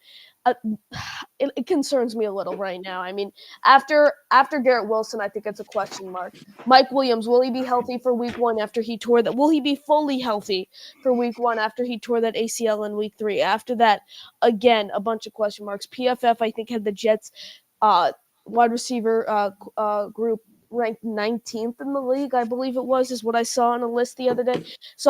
It concerns me a little right now. I mean, after Garrett Wilson, I think it's a question mark. Mike Williams, will he be healthy for week 1 after he tore that? Will he be fully healthy for week 1 after he tore that ACL in week 3? After that, again, a bunch of question marks. PFF, I think, had the Jets wide receiver group ranked 19th in the league, I believe it was, is what I saw on a list the other day. So,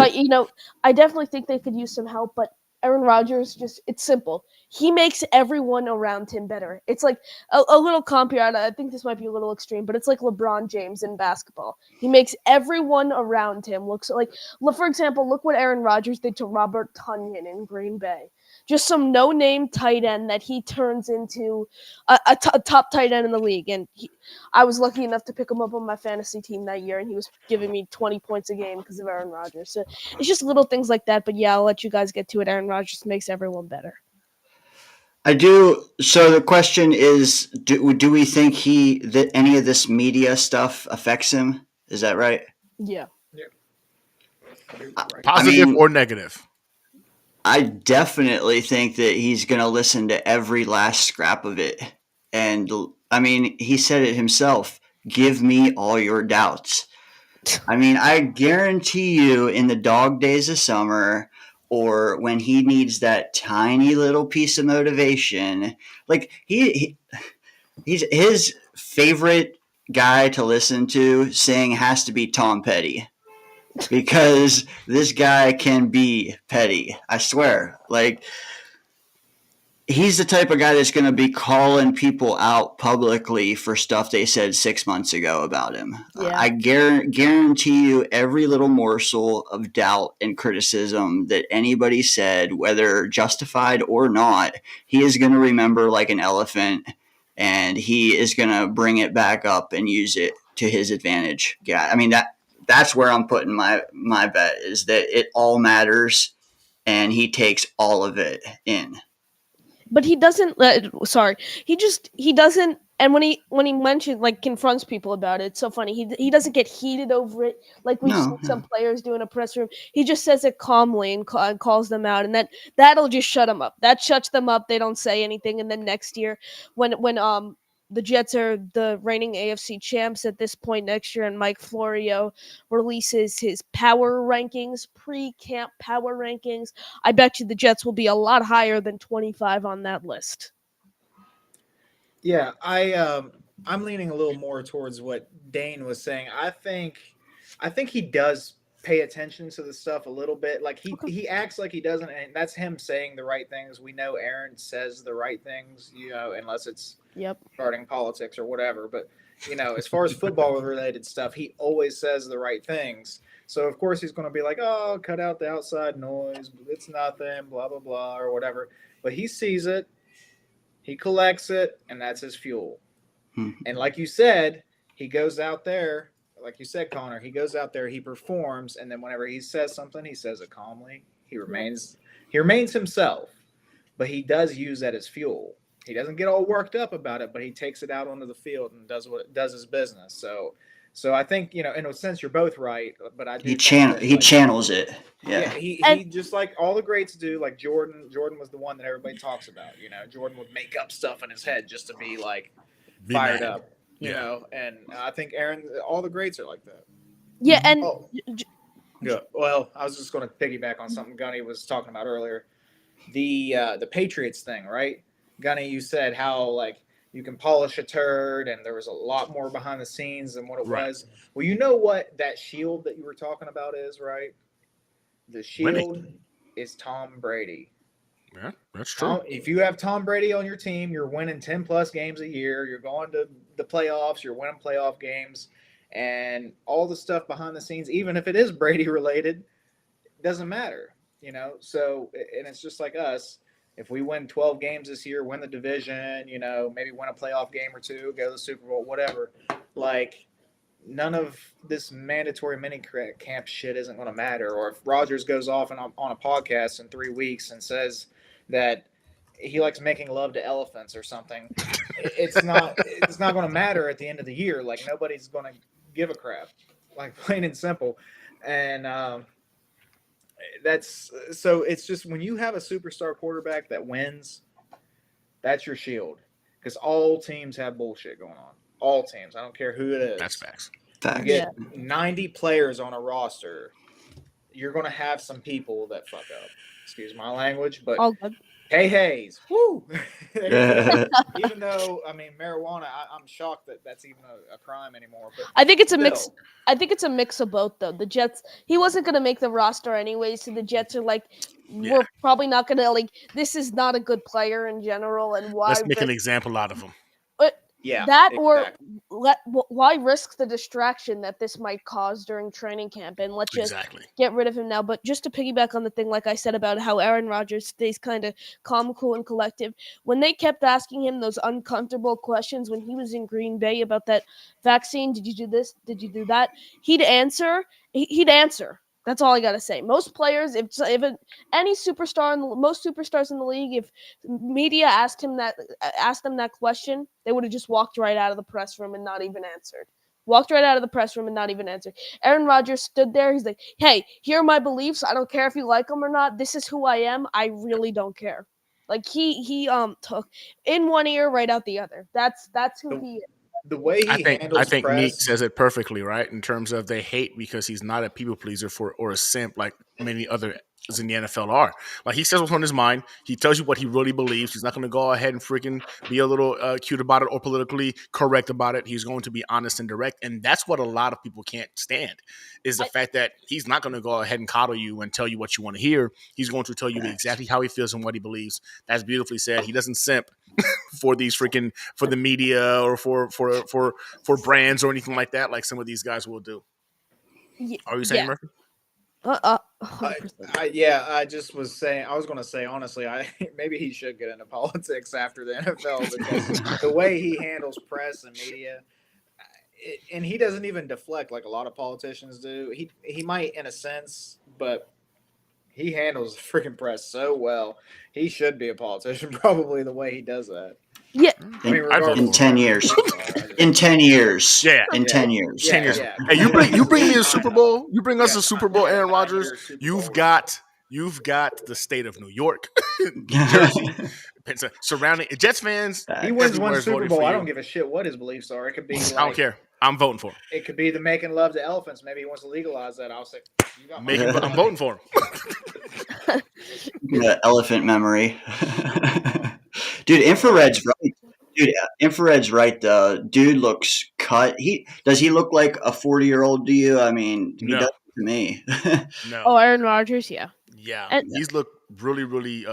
I definitely think they could use some help, but Aaron Rodgers, it's simple. He makes everyone around him better. It's like a little comp here. I think this might be a little extreme, but it's like LeBron James in basketball. He makes everyone around him look like, for example, look what Aaron Rodgers did to Robert Tonyan in Green Bay. Just some no-name tight end that he turns into a top tight end in the league. And I was lucky enough to pick him up on my fantasy team that year, and he was giving me 20 points a game because of Aaron Rodgers. So it's just little things like that. But yeah, I'll let you guys get to it. Aaron Rodgers makes everyone better. I do. So the question is, do we think that any of this media stuff affects him? Is that right? Yeah. Positive or negative? I definitely think that he's going to listen to every last scrap of it. And I mean, he said it himself. Give me all your doubts. I mean, I guarantee you in the dog days of summer, or when he needs that tiny little piece of motivation, like he's his favorite guy to listen to sing has to be Tom Petty. Because this guy can be petty. I swear. Like, he's the type of guy that's going to be calling people out publicly for stuff they said 6 months ago about him. Yeah. I guarantee you every little morsel of doubt and criticism that anybody said, whether justified or not, he is going to remember like an elephant, and he is going to bring it back up and use it to his advantage. Yeah, I mean, that's where I'm putting my bet, is that it all matters and he takes all of it in. But he doesn't. He doesn't. And when he mentioned, like, confronts people about it, it's so funny. He doesn't get heated over it like we've seen some players do in a press room. He just says it calmly and calls them out, and that'll just shut them up. That shuts them up. They don't say anything, and then next year, when the Jets are the reigning AFC champs at this point next year, and Mike Florio releases his power rankings, pre-camp power rankings, I bet you the Jets will be a lot higher than 25 on that list. Yeah, I'm leaning a little more towards what Dane was saying. I think he does pay attention to the stuff a little bit. Like he acts like he doesn't, and that's him saying the right things. We know Aaron says the right things, unless it's regarding politics or whatever. But as far as football related stuff, he always says the right things. So of course he's going to be like, "Oh, cut out the outside noise. It's nothing, blah blah blah," or whatever. But he sees it, he collects it, and that's his fuel. And like you said, he goes out there. Like you said, Connor, he goes out there, he performs, and then whenever he says something, he says it calmly. He remains himself, but he does use that as fuel. He doesn't get all worked up about it, but he takes it out onto the field and does his business. So I think, in a sense, you're both right, but I do. He channels it. Yeah. He just like all the greats do. Like Jordan was the one that everybody talks about. Jordan would make up stuff in his head just to be like fired up. You know, and I think Aaron, all the greats are like that. Yeah, and yeah. Well, I was just going to piggyback on something Gunny was talking about earlier, the Patriots thing, right? Gunny, you said how like you can polish a turd, and there was a lot more behind the scenes than what it was. Well, you know what that shield that you were talking about is, right? The shield is Tom Brady. Yeah, that's true. If you have Tom Brady on your team, you're winning 10-plus games a year. You're going to the playoffs. You're winning playoff games. And all the stuff behind the scenes, even if it is Brady-related, doesn't matter, So, and it's just like us. If we win 12 games this year, win the division, maybe win a playoff game or two, go to the Super Bowl, whatever, like none of this mandatory mini camp shit isn't going to matter. Or if Rodgers goes off on a podcast in 3 weeks and says that he likes making love to elephants or something, it's not going to matter at the end of the year. Like nobody's going to give a crap, like plain and simple. And so it's just when you have a superstar quarterback that wins, that's your shield, because all teams have bullshit going on. All teams. I don't care who it is. That's facts. You get 90 players on a roster, you're going to have some people that fuck up. Excuse my language, but Hayes. Woo! Even though, I mean, marijuana, I'm shocked that that's even a crime anymore. But I think it's a mix. I think it's a mix of both, though. The Jets, he wasn't going to make the roster anyways, so the Jets are like, we're probably not going to, like, this is not a good player in general, and why? Let's make an example out of him. Yeah, that exactly. Or why risk the distraction that this might cause during training camp, and let's just get rid of him now. But just to piggyback on the thing, like I said about how Aaron Rodgers stays kind of calm, cool, and collective, when they kept asking him those uncomfortable questions when he was in Green Bay about that vaccine, did you do this? Did you do that? He'd answer. He'd answer. That's all I gotta say. Most players, most superstars in the league, if media asked them that question, they would have just walked right out of the press room and not even answered. Aaron Rodgers stood there. He's like, "Hey, here are my beliefs. I don't care if you like them or not. This is who I am. I really don't care." Like he took in one ear, right out the other. That's who he is. The way he handles I think press. Meek says it perfectly, right? In terms of they hate because he's not a people pleaser or a simp like many others in the NFL are. Like, he says what's on his mind. He tells you what he really believes. He's not going to go ahead and freaking be a little cute about it or politically correct about it. He's going to be honest and direct, and that's what a lot of people can't stand, is the fact that he's not going to go ahead and coddle you and tell you what you want to hear. He's going to tell you exactly how he feels and what he believes. That's beautifully said. He doesn't simp for the media or for brands or anything like that, like some of these guys will do. Are you saying, Murphy? I just was saying. I was going to say, honestly, maybe he should get into politics after the NFL, because the way he handles press and media, and he doesn't even deflect like a lot of politicians do. He might in a sense, but he handles the freaking press so well. He should be a politician, probably, the way he does that. Yeah, in 10 years. In 10 years. Yeah. In 10 years. 10 years. Hey, you bring me a Super Bowl. You bring us a Super Bowl, Aaron Rodgers. You've got the state of New York, New Jersey, surrounding Jets fans. He wins one Super Bowl. I don't give a shit what his beliefs are. It could be. Like, I don't care. I'm voting for him. It could be the making love to elephants. Maybe he wants to legalize that. I'll say, I'm voting for him. Elephant memory. Dude, Infrared's right. Infrared's right. Dude looks cut. Does he look like a 40-year-old to you? I mean, he does to me. No. Oh, Aaron Rodgers, yeah. Yeah. He's looked really, really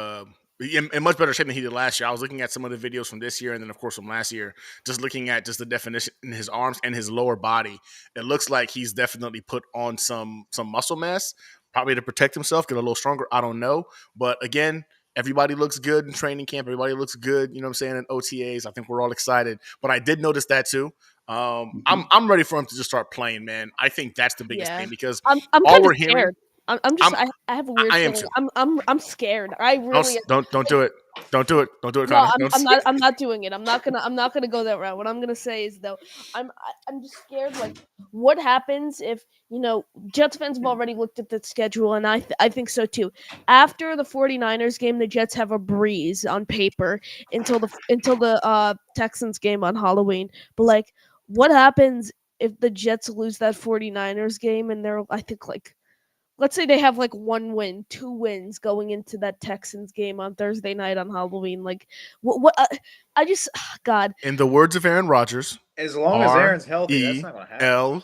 in much better shape than he did last year. I was looking at some of the videos from this year and then, of course, from last year, just looking at just the definition in his arms and his lower body. It looks like he's definitely put on some muscle mass, probably to protect himself, get a little stronger. I don't know. But again, everybody looks good in training camp. Everybody looks good, you know what I'm saying, in OTAs. I think we're all excited. But I did notice that too. I'm ready for him to just start playing, man. I think that's the biggest thing, because I'm all we're scared. hearing. I have a weird feeling. I'm scared. I really don't do it. Don't do it. Don't do it, no, Connor. I'm not doing it. I'm not gonna go that route. What I'm gonna say is, though, I'm just scared. Like, what happens if, Jets fans have already looked at the schedule, and I think so too. After the 49ers game, the Jets have a breeze on paper until the Texans game on Halloween. But like, what happens if the Jets lose that 49ers game and they're, I think, like, let's say they have like 1 win, 2 wins going into that Texans game on Thursday night on Halloween. Like, what? I just, God. In the words of Aaron Rodgers, as long as Aaron's healthy, that's not going to happen.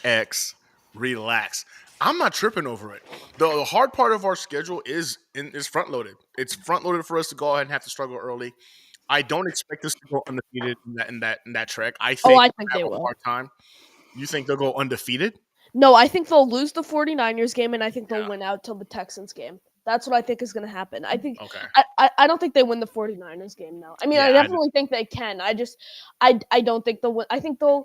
RELAX, relax. I'm not tripping over it. The hard part of our schedule is front loaded. It's front loaded for us to go ahead and have to struggle early. I don't expect us to go undefeated in that trek. I think they will. A hard time. You think they'll go undefeated? No, I think they'll lose the 49ers game, and I think they'll win out till the Texans game. That's what I think is going to happen. I think. Okay. I don't think they win the 49ers game now. I mean, I definitely think they can. I don't think they'll win. I think the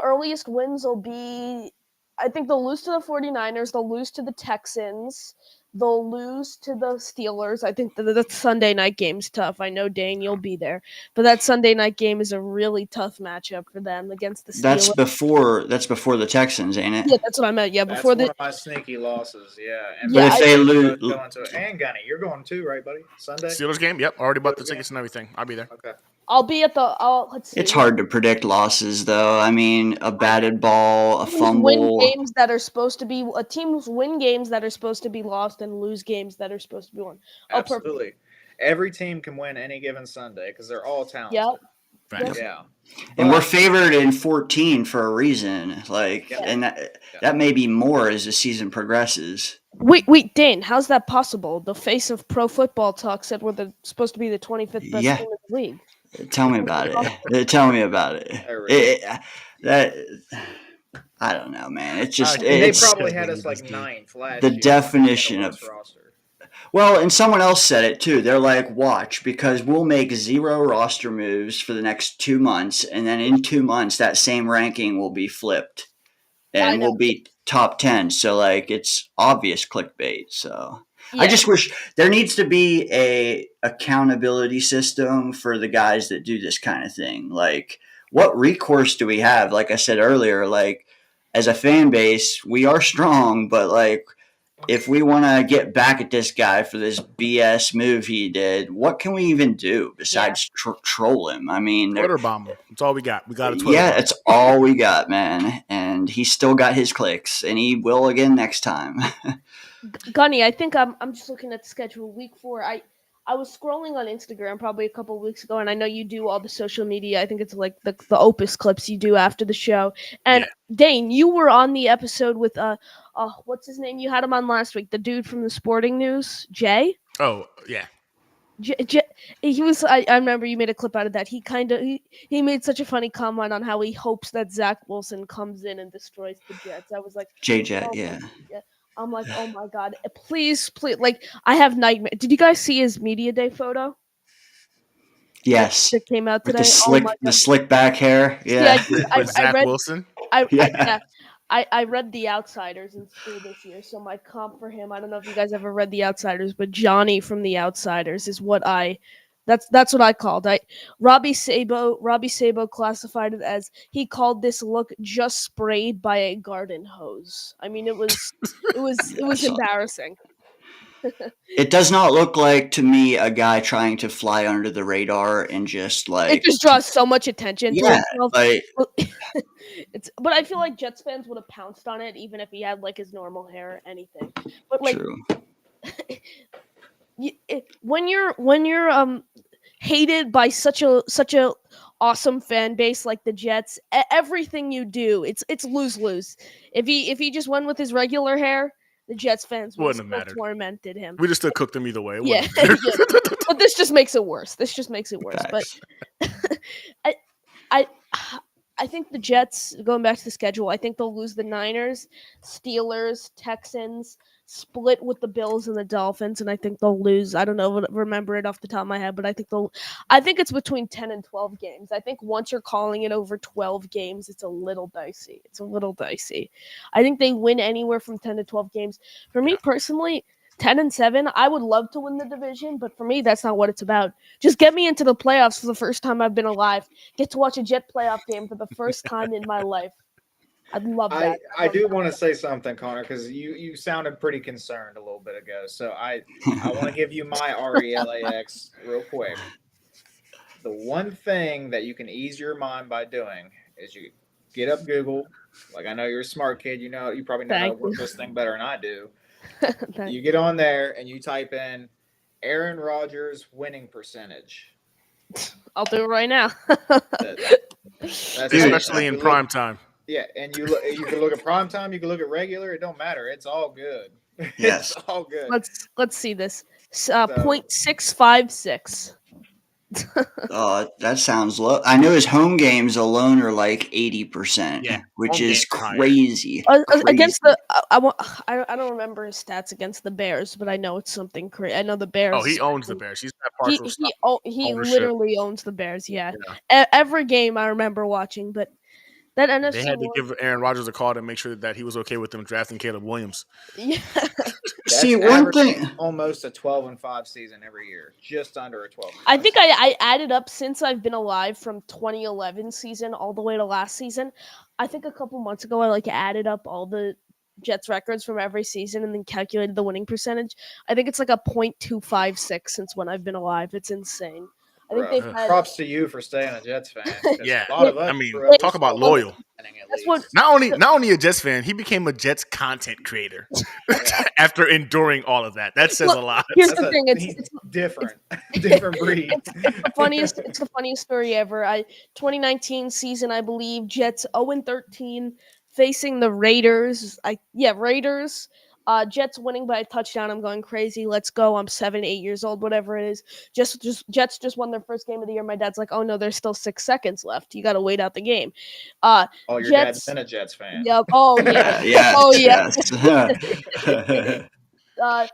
earliest wins will be. I think they'll lose to the 49ers. They'll lose to the Texans. They'll lose to the Steelers. I think the Sunday night game's tough. I know, Dane, you'll be there. But that Sunday night game is a really tough matchup for them against the Steelers. That's before the Texans, ain't it? Yeah, that's what I meant. Yeah, before that's one of my sneaky losses. Yeah. But if they lose, going to it. And Gunny, you're going too, right, buddy? Sunday. Steelers game. Yep, already bought the tickets and everything. I'll be there. Okay. I'll be at the. Let's see. It's hard to predict losses, though. I mean, a batted ball, a fumble. Win games that are supposed to be teams win games that are supposed to be lost and lose games that are supposed to be won. Absolutely. Every team can win any given Sunday because they're all talented. Yep. Yeah. And we're favored in 14 for a reason. And that may be more as the season progresses. Wait, Dane, how's that possible? The face of Pro Football Talk said we're supposed to be the 25th best team in the league. Tell me about it. Tell me about it. I don't know, man. It's just they probably had us like ninth last year. The definition of roster. Well, and someone else said it too. They're like, watch, because we'll make 0 roster moves for the next 2 months, and then in 2 months that same ranking will be flipped, and we'll be top 10. So like, it's obvious clickbait. So. Yeah. I just wish there needs to be a accountability system for the guys that do this kind of thing. Like, what recourse do we have? Like I said earlier, like as a fan base, we are strong, but like if we want to get back at this guy for this BS move he did, what can we even do besides troll him? I mean, Twitter bomb him. That's all we got. We got a Twitter bomb. It's all we got, man. And he still got his clicks, and he will again next time. Gunny, I think I'm just looking at the schedule. Week 4, I was scrolling on Instagram probably a couple of weeks ago, and I know you do all the social media. I think it's like the Opus clips you do after the show. And Dane, you were on the episode with what's his name? You had him on last week. The dude from the Sporting News, Jay. Oh yeah. He was. I remember you made a clip out of that. He made such a funny comment on how he hopes that Zach Wilson comes in and destroys the Jets. I was like, J-Jet, yeah. I'm like, oh my god, please, like, I have nightmares. Did you guys see his media day photo? Yes. That came out today. With the slick back hair. Yeah. With Zach Wilson. I read The Outsiders in school this year, so my comp for him, I don't know if you guys ever read The Outsiders, but Johnny from The Outsiders is what that's what I called. Robbie Sabo classified it as he called this look just sprayed by a garden hose. I mean, it was embarrassing. It does not look like to me a guy trying to fly under the radar and just like it just draws so much attention. Yeah, to but I feel like Jets fans would have pounced on it even if he had like his normal hair or anything. But like, when you're hated by such a awesome fan base like the Jets, everything you do, it's lose-lose. If he just went with his regular hair, the Jets fans would have tormented him. We just still cooked him either way. But this just makes it worse. Facts. But I think the Jets, going back to the schedule, I think they'll lose the Niners, Steelers, Texans, split with the Bills and the Dolphins, and I think they'll lose. I don't know, remember it off the top of my head, but I think it's between 10 and 12 games. I think once you're calling it over 12 games, it's a little dicey. I think they win anywhere from 10 to 12 games. For me personally, 10 and 7, I would love to win the division, but for me, that's not what it's about. Just get me into the playoffs for the first time I've been alive. Get to watch a Jet playoff game for the first time in my life. I'd love that. I do want to say something, Connor, because you sounded pretty concerned a little bit ago. So I want to give you my RELAX real quick. The one thing that you can ease your mind by doing is you get up Google. Like, I know you're a smart kid. You probably know how to work this thing better than I do. You get on there and you type in Aaron Rodgers winning percentage. I'll do it right now. Especially in prime time. Yeah, and you can look at prime time, you can look at regular. It don't matter. It's all good. Yes, it's all good. Let's see this. 0.656. Oh, that sounds low. I know his home games alone are like 80%, which is crazy. Against the, I don't remember his stats against the Bears, but I know it's something crazy. I know the Bears. Oh, he owns the Bears. He's got partial he literally owns the Bears. Yeah. Every game I remember watching, but that NFC they had to give Aaron Rodgers a call to make sure that he was okay with them drafting Caleb Williams. Yeah. See, one thing, almost a 12-5 season every year, just under a 12. I think I added up since I've been alive from 2011 season all the way to last season. I think a couple months ago I added up all the Jets records from every season and then calculated the winning percentage. I think it's like a 0.256 since when I've been alive. It's insane. I think they've had props to you for staying a Jets fan. Yeah, a lot of us. I mean, grew up talk about still loyal. That's what. Not only a Jets fan, he became a Jets content creator after enduring all of that. That says a lot. Here's the thing: it's different, different breed. It's the funniest. It's the funniest story ever. 2019 season, I believe, Jets 0-13 facing the Raiders. Raiders. Jets winning by a touchdown. I'm going crazy. Let's go. I'm 7, 8 years old, whatever it is. Jets just won their first game of the year. My dad's like, oh no, there's still 6 seconds left. You got to wait out the game. Your dad's been a Jets fan. Yep. Oh yeah. Yeah. Oh yeah. Yes.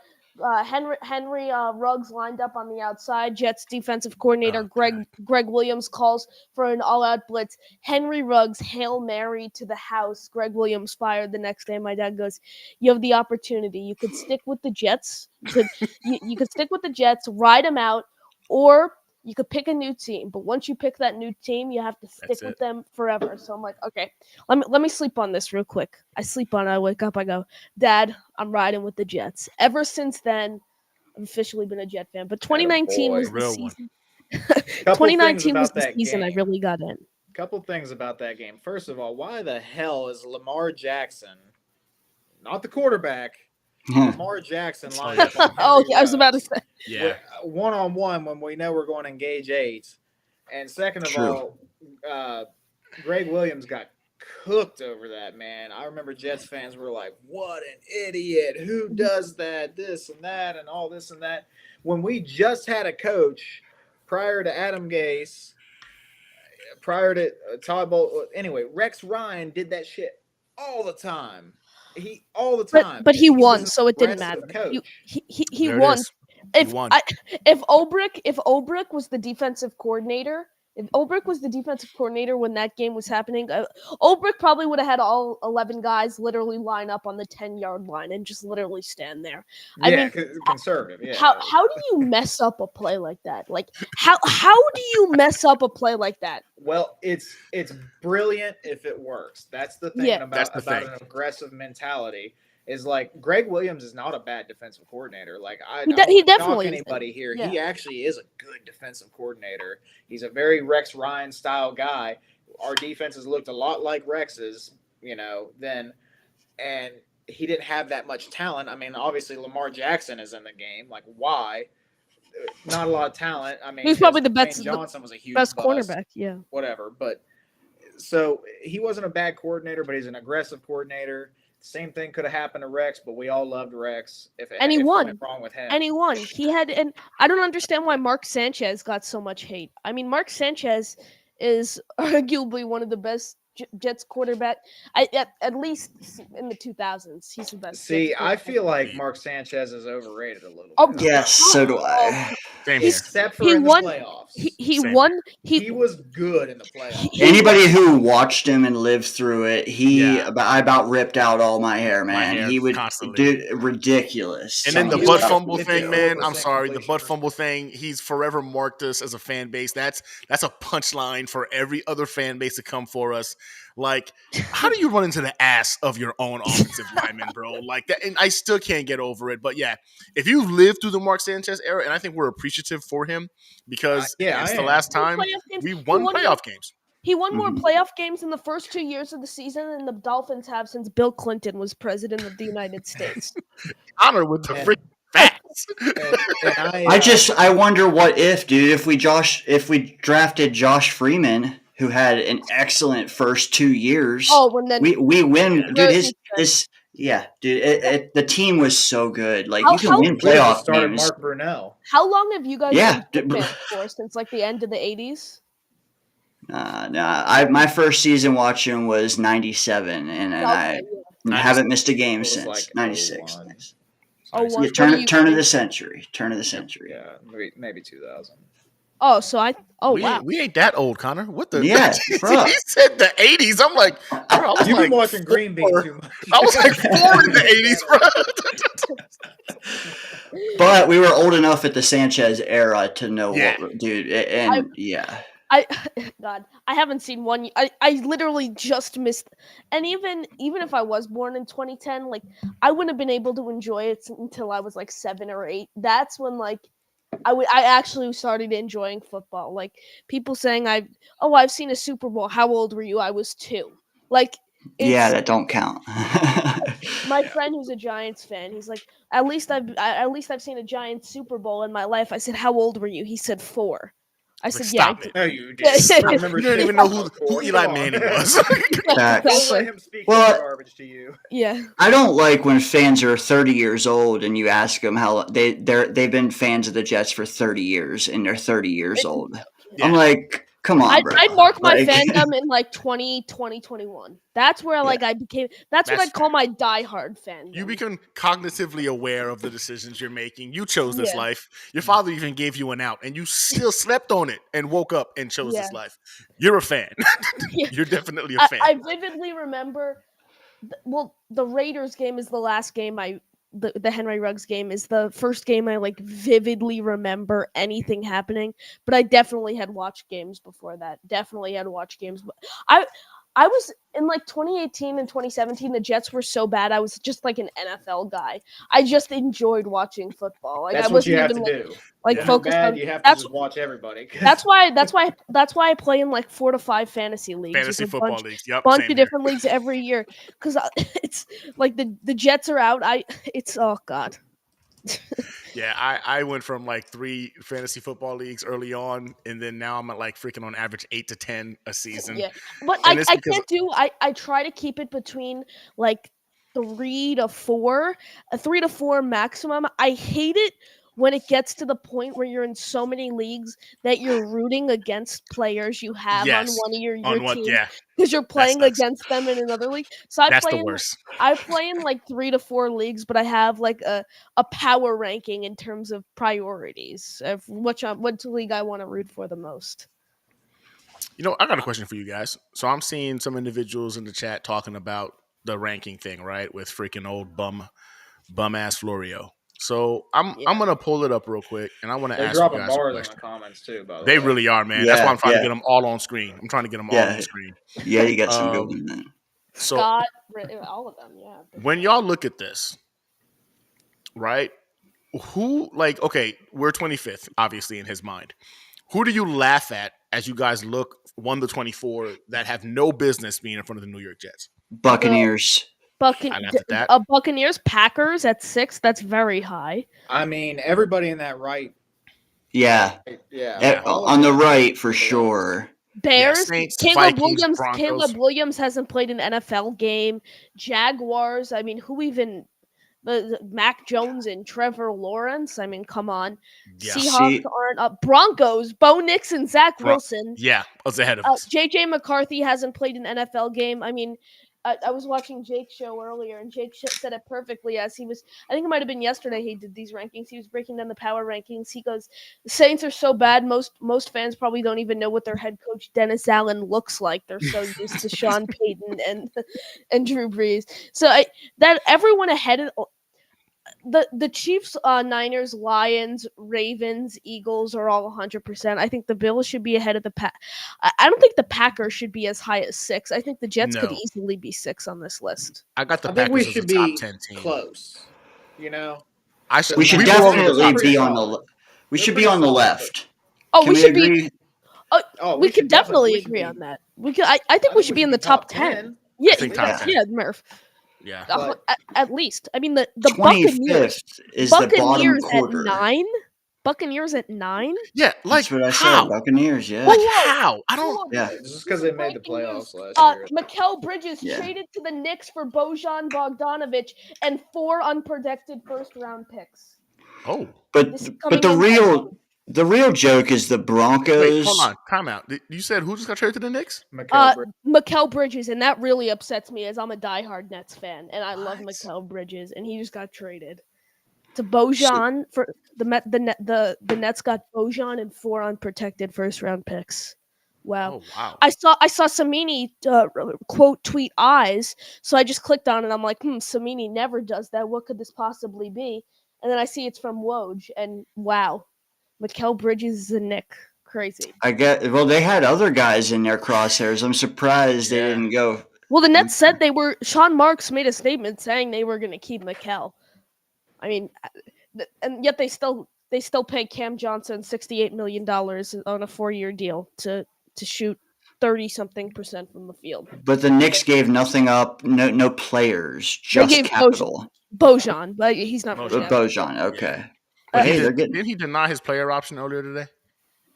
Henry Ruggs lined up on the outside. Jets defensive coordinator Greg Williams calls for an all-out blitz. Henry Ruggs Hail Mary to the house. Greg Williams fired the next day. My dad goes, "You have the opportunity. You could stick with the Jets. You could stick with the Jets, ride them out, or you could pick a new team. But once you pick that new team, you have to stick with them forever." So I'm like, okay, let me sleep on this real quick. I sleep on it. I wake up. I go, Dad, I'm riding with the Jets. Ever since then, I've officially been a Jet fan. But 2019 was the season. 2019 was the season I really got in. Couple things about that game. First of all, why the hell is Lamar Jackson, not the quarterback, Lamar Jackson lined up on I was about to say. Yeah. One-on-one when we know we're going to engage 8. And second of all, Greg Williams got cooked over that, man. I remember Jets fans were like, what an idiot. Who does that? This and that and all this and that. When we just had a coach prior to Adam Gase, prior to Todd Bowles. Anyway, Rex Ryan did that shit all the time. All the time. But he won, so it didn't matter. He won. If Olbrich was the defensive coordinator, when that game was happening, Olbrich probably would have had all 11 guys literally line up on the 10-yard line and just literally stand there. I mean, conservative. Yeah. How do you mess up a play like that? Like how do you mess up a play like that? Well, it's brilliant if it works. That's the thing about an aggressive mentality. Is like Greg Williams is not a bad defensive coordinator. Like he definitely anybody here. Yeah. He actually is a good defensive coordinator. He's a very Rex Ryan style guy. Our defenses looked a lot like Rex's, then, and he didn't have that much talent. I mean, obviously Lamar Jackson is in the game. Like, why? Not a lot of talent. I mean, he's probably the best. Johnson was a huge best bust, cornerback. Yeah, whatever. But so he wasn't a bad coordinator, but he's an aggressive coordinator. Same thing could have happened to Rex, but we all loved Rex. If he won. Wrong with him. And he won. And I don't understand why Mark Sanchez got so much hate. I mean, Mark Sanchez is arguably one of the best Jets quarterback, at least in the 2000s. He's the best. See, I feel like Mark Sanchez is overrated a little. Oh, yes, so do I. Except for in the playoffs. He won. He was good in the playoffs. Anybody who watched him and lived through it, I about ripped out all my hair, man. He would do ridiculous. And then the butt fumble thing, man. I'm sorry, the butt fumble thing. He's forever marked us as a fan base. That's a punchline for every other fan base to come for us. Like, how do you run into the ass of your own offensive lineman, bro? Like that, and I still can't get over it. But yeah, if you've lived through the Mark Sanchez era, and I think we're appreciative for him because it's the last time we won playoff games. He won more playoff games in the first 2 years of the season than the Dolphins have since Bill Clinton was president of the United States. Honor with the freaking facts. I wonder what if, dude, if we drafted Josh Freeman, who had an excellent first 2 years. Oh, and then we win, dude. The team was so good. Like you can win playoff games. Mark Brunell. How long have you guys been fans for? Since like the end of the 80s? My first season watching was 97, and I haven't missed a game since. Like 96. Turn of the century. Yeah, maybe 2000. Oh, so wow. We ain't that old, Connor. What the? Yeah, he said the 80s. I'm like, bro, you've been watching Green Bean too much. I was like 4 in the 80s, bro. But we were old enough at the Sanchez era to know what, dude. And I haven't seen one. I literally just missed. And even if I was born in 2010, like I wouldn't have been able to enjoy it until I was like 7 or 8. That's when like I actually started enjoying football. Like people saying I've seen a Super Bowl. How old were you? I was 2. Like yeah, that don't count. my friend who's a Giants fan, he's like, at least I've seen a Giants Super Bowl in my life. I said, how old were you? He said 4. I said, stop it. No, you didn't. You don't even know who Eli Manning was. Don't let him speak garbage to you. Yeah. I don't like when fans are 30 years old and you ask them how they've been fans of the Jets for 30 years and they're 30 years old. Yeah. I'm like, come on, bro. I'd mark my fandom in like 2021. That's where I became. That's what I call my diehard fan. You become cognitively aware of the decisions you're making. You chose this life. Your father even gave you an out, and you still slept on it and woke up and chose this life. You're a fan. You're definitely a fan. I vividly remember. The Raiders game is the last game the Henry Ruggs game is the first game I like vividly remember anything happening, but I definitely had watched games before that. I was in like 2018 and 2017, the Jets were so bad. I was just like an NFL guy. I just enjoyed watching football. Like that's I wasn't what you have even to do. Like focused on. You have to just watch everybody. That's why I play in like 4 to 5 fantasy leagues. Fantasy football leagues. Yep. Bunch of different leagues every year because it's like the Jets are out. Oh god. Yeah, I went from like 3 fantasy football leagues early on, and then now I'm at like freaking on average 8 to 10 a season. Yeah, but I can't do. I try to keep it between like 3 to 4, a 3 to 4 maximum. I hate it when it gets to the point where you're in so many leagues that you're rooting against players you have on one of your teams because you're playing against them in another league. So I play in like 3 to 4 leagues, but I have like a power ranking in terms of priorities of what league I want to root for the most. You know, I got a question for you guys. So I'm seeing some individuals in the chat talking about the ranking thing, right? With freaking old bum ass Florio. So I'm gonna pull it up real quick, and I want to ask you guys a question. In the comments too, by the they way. really are, man. That's why I'm trying to get them all on screen. I'm trying to get them all on screen. Yeah, you got some good ones, man. So Scott, all of them, yeah. When y'all look at this, right? Who we're 25th, obviously in his mind. Who do you laugh at as you guys look 1 to 24 that have no business being in front of the New York Jets? Buccaneers. Buccaneers, Packers at 6. That's very high. I mean, everybody in that right. Yeah. On the right for sure. Bears. Saints, Caleb Vikings, Williams hasn't played an NFL game. Jaguars. I mean, who even? Mac Jones and Trevor Lawrence. I mean, come on. Yeah. Seahawks aren't up. Broncos, Bo Nix and Zach Wilson. Yeah, I was ahead of us. JJ McCarthy hasn't played an NFL game. I mean, I was watching Jake's show earlier, and Jake said it perfectly as he was. I think it might have been yesterday he did these rankings. He was breaking down the power rankings. He goes, "The Saints are so bad. Most fans probably don't even know what their head coach Dennis Allen looks like. They're so used to Sean Payton and Drew Brees. So that everyone ahead of the Chiefs, Niners, Lions, Ravens, Eagles are all 100%. I think the Bills should be ahead of the I don't think the Packers should be as high as 6. I think the Jets could easily be 6 on this list. I got the Packers as a top 10 team. Close. You know, we should definitely be on the. We should be on the left. Oh, we should be. We could definitely agree on that. We could. I think we should be in the top 10. Yeah, Murph. Yeah, at least. I mean, the Buccaneers is the bottom quarter. At 9. Buccaneers at 9. Yeah, that's what I said. Buccaneers, yeah. Like how? I don't. Yeah, just because they made the playoffs last year. Mikal Bridges traded to the Knicks for Bojan Bogdanovic and 4 unprotected first-round picks. Oh, but the real joke is the Broncos. Wait, hold on, time out. You said who just got traded to the Knicks? Mikal Bridges, and that really upsets me as I'm a diehard Nets fan, and I love Mikal Bridges, and he just got traded to Bojan for the Nets got Bojan and 4 unprotected first round picks. Wow. Oh, wow. I saw Samini quote tweet eyes, so I just clicked on it. I'm like, Samini never does that. What could this possibly be? And then I see it's from Woj, and wow. Mikal Bridges is a Knick. Crazy. They had other guys in their crosshairs. I'm surprised they didn't go. Well, the Nets said Sean Marks made a statement saying they were going to keep Mikal. I mean, and yet they still they still pay Cam Johnson $68 million on a 4-year deal to shoot 30-something% from the field. But the Knicks gave nothing up, no players, They just gave capital. Bojan, but he's not Bojan, okay. Yeah. But Hey, didn't he deny his player option earlier today?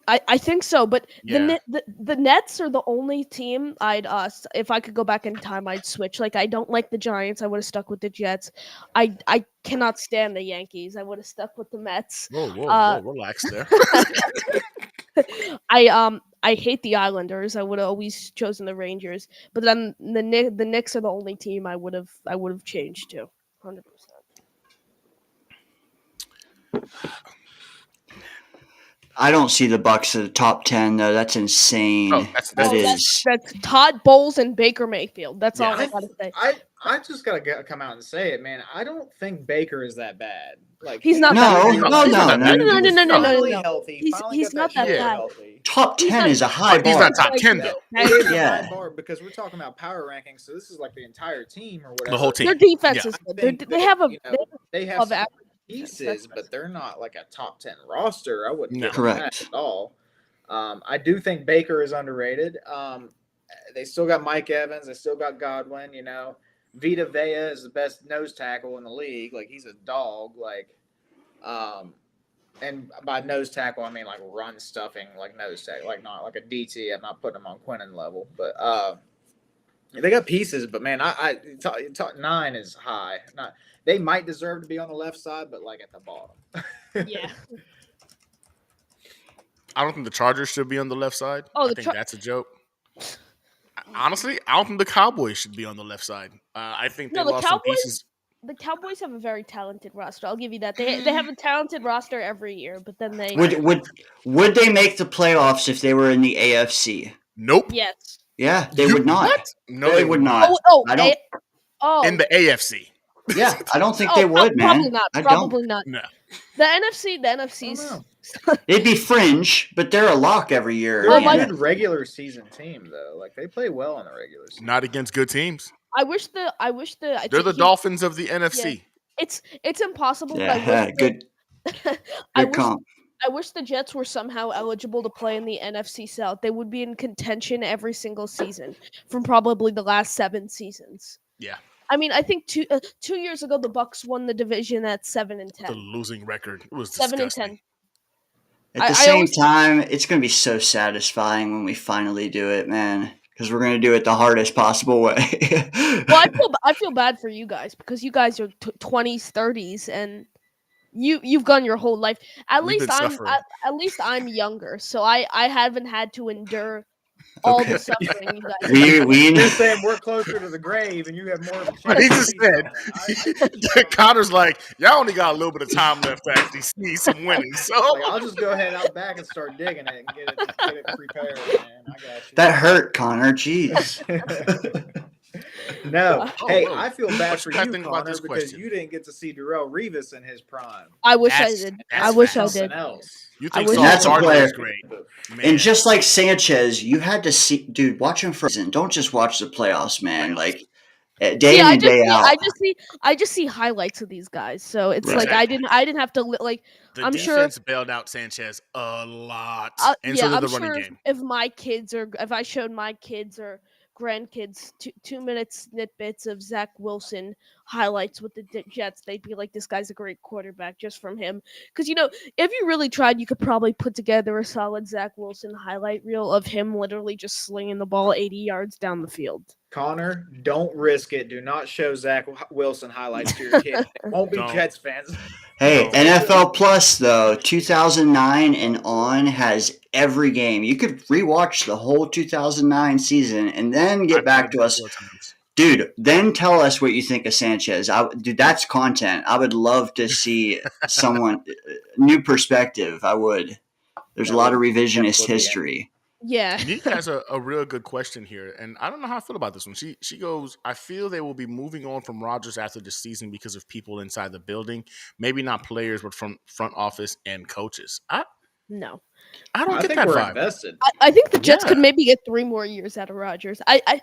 I think so, but Yeah. the Nets are the only team I'd if I could go back in time, I'd switch. Like, I don't like the Giants. I would have stuck with the Jets. I cannot stand the Yankees. I would have stuck with the Mets. Whoa, relax there. I hate the Islanders. I would have always chosen the Rangers. But then the Knicks are the only team I would have changed to 100%. I don't see the Bucks at the top 10 though. That's insane. Oh, that's Todd Bowles and Baker Mayfield. That's all I gotta say. I just gotta come out and say it, man. I don't think Baker is that bad. Like, he's not no. He's not that bad. Top 10 is a high bar. He's not top 10 though. Yeah, because we're talking about power rankings, so this is like the entire team or whatever. The whole team. Their defense is good. They have some pieces, but they're not like a top 10 roster. I wouldn't give them that at all. I do think Baker is underrated. They still got Mike Evans. They still got Godwin. You know, Vita Vea is the best nose tackle in the league. Like, he's a dog. Like, and by nose tackle, I mean like run stuffing, like nose tackle, like not like a DT. I'm not putting them on Quinnen level, but they got pieces. But man, top 9 is high. Not they might deserve to be on the left side, but like at the bottom. Yeah. I don't think the Chargers should be on the left side. I think that's a joke. Honestly, I don't think the Cowboys should be on the left side. I think they lost some pieces. The Cowboys have a very talented roster. I'll give you that. They have a talented roster every year, but then they would they make the playoffs if they were in the AFC? Nope. Yes. Yeah, they would not. What? No, they would not. I don't. In the AFC. Yeah, I don't think they would, man. Probably not. Probably not. No. The NFC's. It'd be fringe, but they're a lock every year. They're a good regular season team, though. Like, they play well in the regular season. Not against good teams. They're the Dolphins of the NFC. Yeah. It's impossible. Yeah, good comp. I wish the Jets were somehow eligible to play in the NFC South. They would be in contention every single season from probably the last 7 seasons. Yeah. I mean, I think 2 years ago the Bucks won the division at 7-10. The losing record. It was 7-10. At the same time, it's going to be so satisfying when we finally do it, man. Because we're going to do it the hardest possible way. Well, I feel bad for you guys because you guys are 20s, 30s, and you've gone your whole life. At least I'm younger, so I haven't had to endure all the suffering you guys. You're saying we're closer to the grave, and you have more of a chance. He just said, Connor's like, y'all only got a little bit of time left to actually see some winning. So I'll just go ahead out back and start digging it and get it prepared, man. I got you. That hurt, Connor. Jeez. No. I feel bad for you, Connor, because you didn't get to see Darrelle Revis in his prime. I wish I did. I wish I did. You think that's a player is great. Man. And just like Sanchez, you had to see, dude, watch him for season. Don't just watch the playoffs, man. Like day in and day out. I just see highlights of these guys. So it's like I didn't have to like. I'm sure bailed out Sanchez a lot, and so did I'm the sure running game. If I showed my kids or grandkids 2-minute snippets of Zach Wilson highlights with the Jets, they'd be like, this guy's a great quarterback just from him. Because, if you really tried, you could probably put together a solid Zach Wilson highlight reel of him literally just slinging the ball 80 yards down the field. Connor, don't risk it. Do not show Zach Wilson highlights to your kids. They won't be Jets fans. Hey, NFL Plus, though, 2009 and on has every game. You could rewatch the whole 2009 season and then get back to us. Dude, then tell us what you think of Sanchez. Dude, that's content. I would love to see new perspective. I would. There's a lot of revisionist history. Yeah. Nick has a real good question here, and I don't know how I feel about this one. She goes, I feel they will be moving on from Rodgers after this season because of people inside the building. Maybe not players, but from front office and coaches. No. I don't get that we're vibe. Invested. I think the Jets could maybe get 3 more years out of Rodgers. I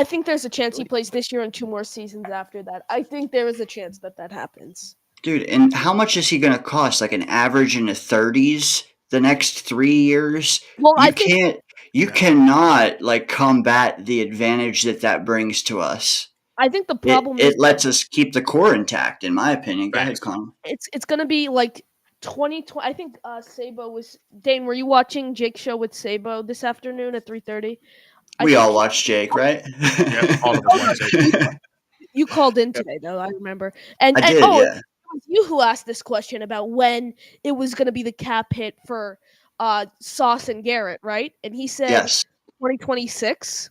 think there's a chance he plays this year and 2 more seasons after that. I think there is a chance that happens. Dude, and how much is he going to cost? Like an average in the 30s the next 3 years? Well, You cannot like combat the advantage that brings to us. I think the problem is it lets us keep the core intact, in my opinion. Go ahead, Con. It's going to be like 2020. I think Sabo was Dane. Were you watching Jake's show with Sabo this afternoon at 3:30? We all watched Jake, right? Yep, all of us watched Jake. You called in today, though. I remember. And I did, yeah. It was you who asked this question about when it was going to be the cap hit for Sauce and Garrett, right? And he said yes. 2026.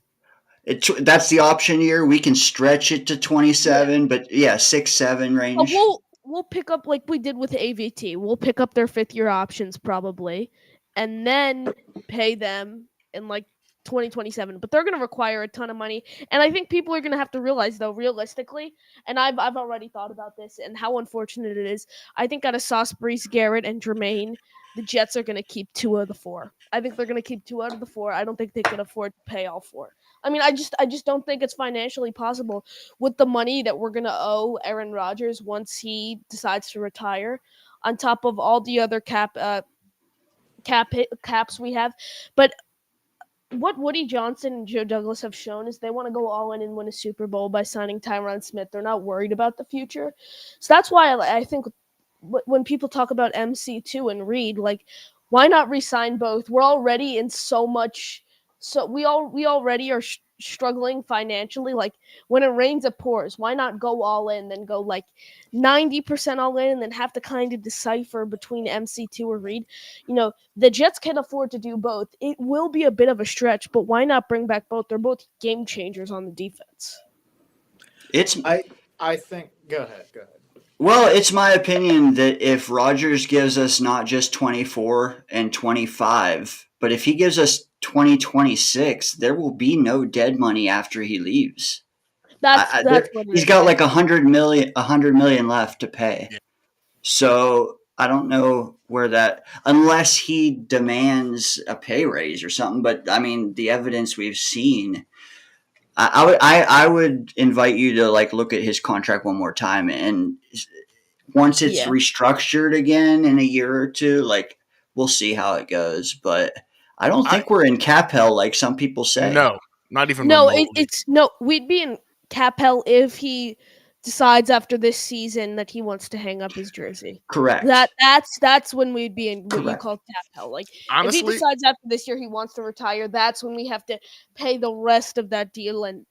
That's the option year. We can stretch it to 27, but 6-7 range. We'll pick up like we did with AVT. We'll pick up their 5th-year options probably, and then pay them in like 2027. But they're going to require a ton of money, and I think people are going to have to realize, though, realistically, and I've already thought about this and how unfortunate it is. I think out of Sauce, Brees, Garrett, and Jermaine, the Jets are going to keep 2 of the 4. I think they're going to keep 2 out of the 4. I don't think they can afford to pay all 4. I mean, I just don't think it's financially possible with the money that we're going to owe Aaron Rodgers once he decides to retire, on top of all the other caps we have. But what Woody Johnson and Joe Douglas have shown is they want to go all in and win a Super Bowl by signing Tyron Smith. They're not worried about the future. So that's why I think when people talk about MC2 and Reed, like, why not re-sign both? We're already in so much. So we already are struggling financially. Like, when it rains, it pours. Why not go all in, then go like 90% all in, and then have to kind of decipher between MC2 or Reed? You know, the Jets can afford to do both. It will be a bit of a stretch, but why not bring back both? They're both game changers on the defense. I think. Go ahead. Well, it's my opinion that if Rodgers gives us not just 24 and 25, but if he gives us 2026, there will be no dead money after he leaves. That's what he's got like $100 million left to pay. Yeah. So I don't know where that, unless he demands a pay raise or something. But I mean, the evidence we've seen, I would invite you to like look at his contract one more time, and once it's restructured again in a year or two, like, we'll see how it goes. But I don't think we're in cap hell like some people say. No, not even. No, we'd be in cap hell if he decides after this season that he wants to hang up his jersey. Correct. That's when we'd be in what you call cap hell. Like, honestly, if he decides after this year he wants to retire, that's when we have to pay the rest of that deal. And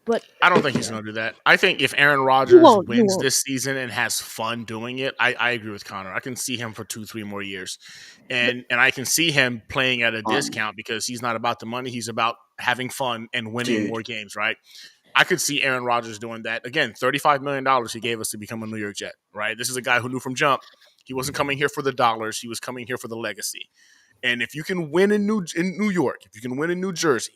but I don't think he's going to do that. I think if Aaron Rodgers wins this season and has fun doing it, I agree with Connor. I can see him for 2-3 more years, and I can see him playing at a discount because he's not about the money. He's about having fun and winning more games, right? I could see Aaron Rodgers doing that. Again, $35 million he gave us to become a New York Jet, right? This is a guy who knew from jump he wasn't coming here for the dollars. He was coming here for the legacy. And if you can win in New York, if you can win in New Jersey,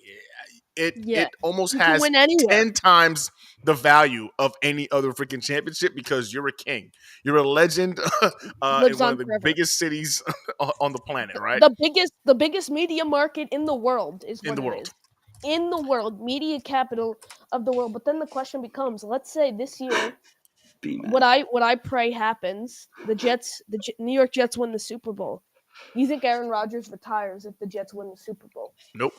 it almost has 10 times the value of any other freaking championship because you're a king. You're a legend in one of the biggest cities on the planet, right? The biggest media market in the world is in the world, media capital of the world. But then the question becomes, let's say this year, what I pray happens, the New York Jets win the Super Bowl. You think Aaron Rodgers retires if the Jets win the Super Bowl? Nope.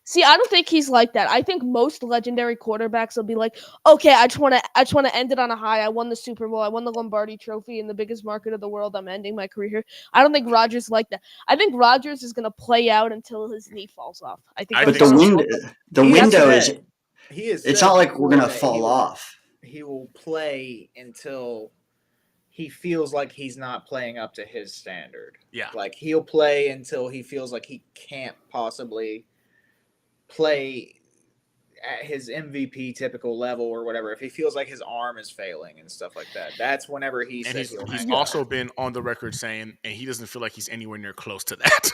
See, I don't think he's like that. I think most legendary quarterbacks will be like, okay, I just want to end it on a high. I won the Super Bowl. I won the Lombardi Trophy in the biggest market of the world. I'm ending my career here. I don't think Rodgers is like that. I think Rodgers is going to play out until his knee falls off. The window is. It's not like we're going to fall off. He will play until he feels like he's not playing up to his standard. Yeah. Like, he'll play until he feels like he can't possibly play at his MVP typical level or whatever. If he feels like his arm is failing and stuff like that, that's whenever he says he's also been on the record saying, and he doesn't feel like he's anywhere near close to that.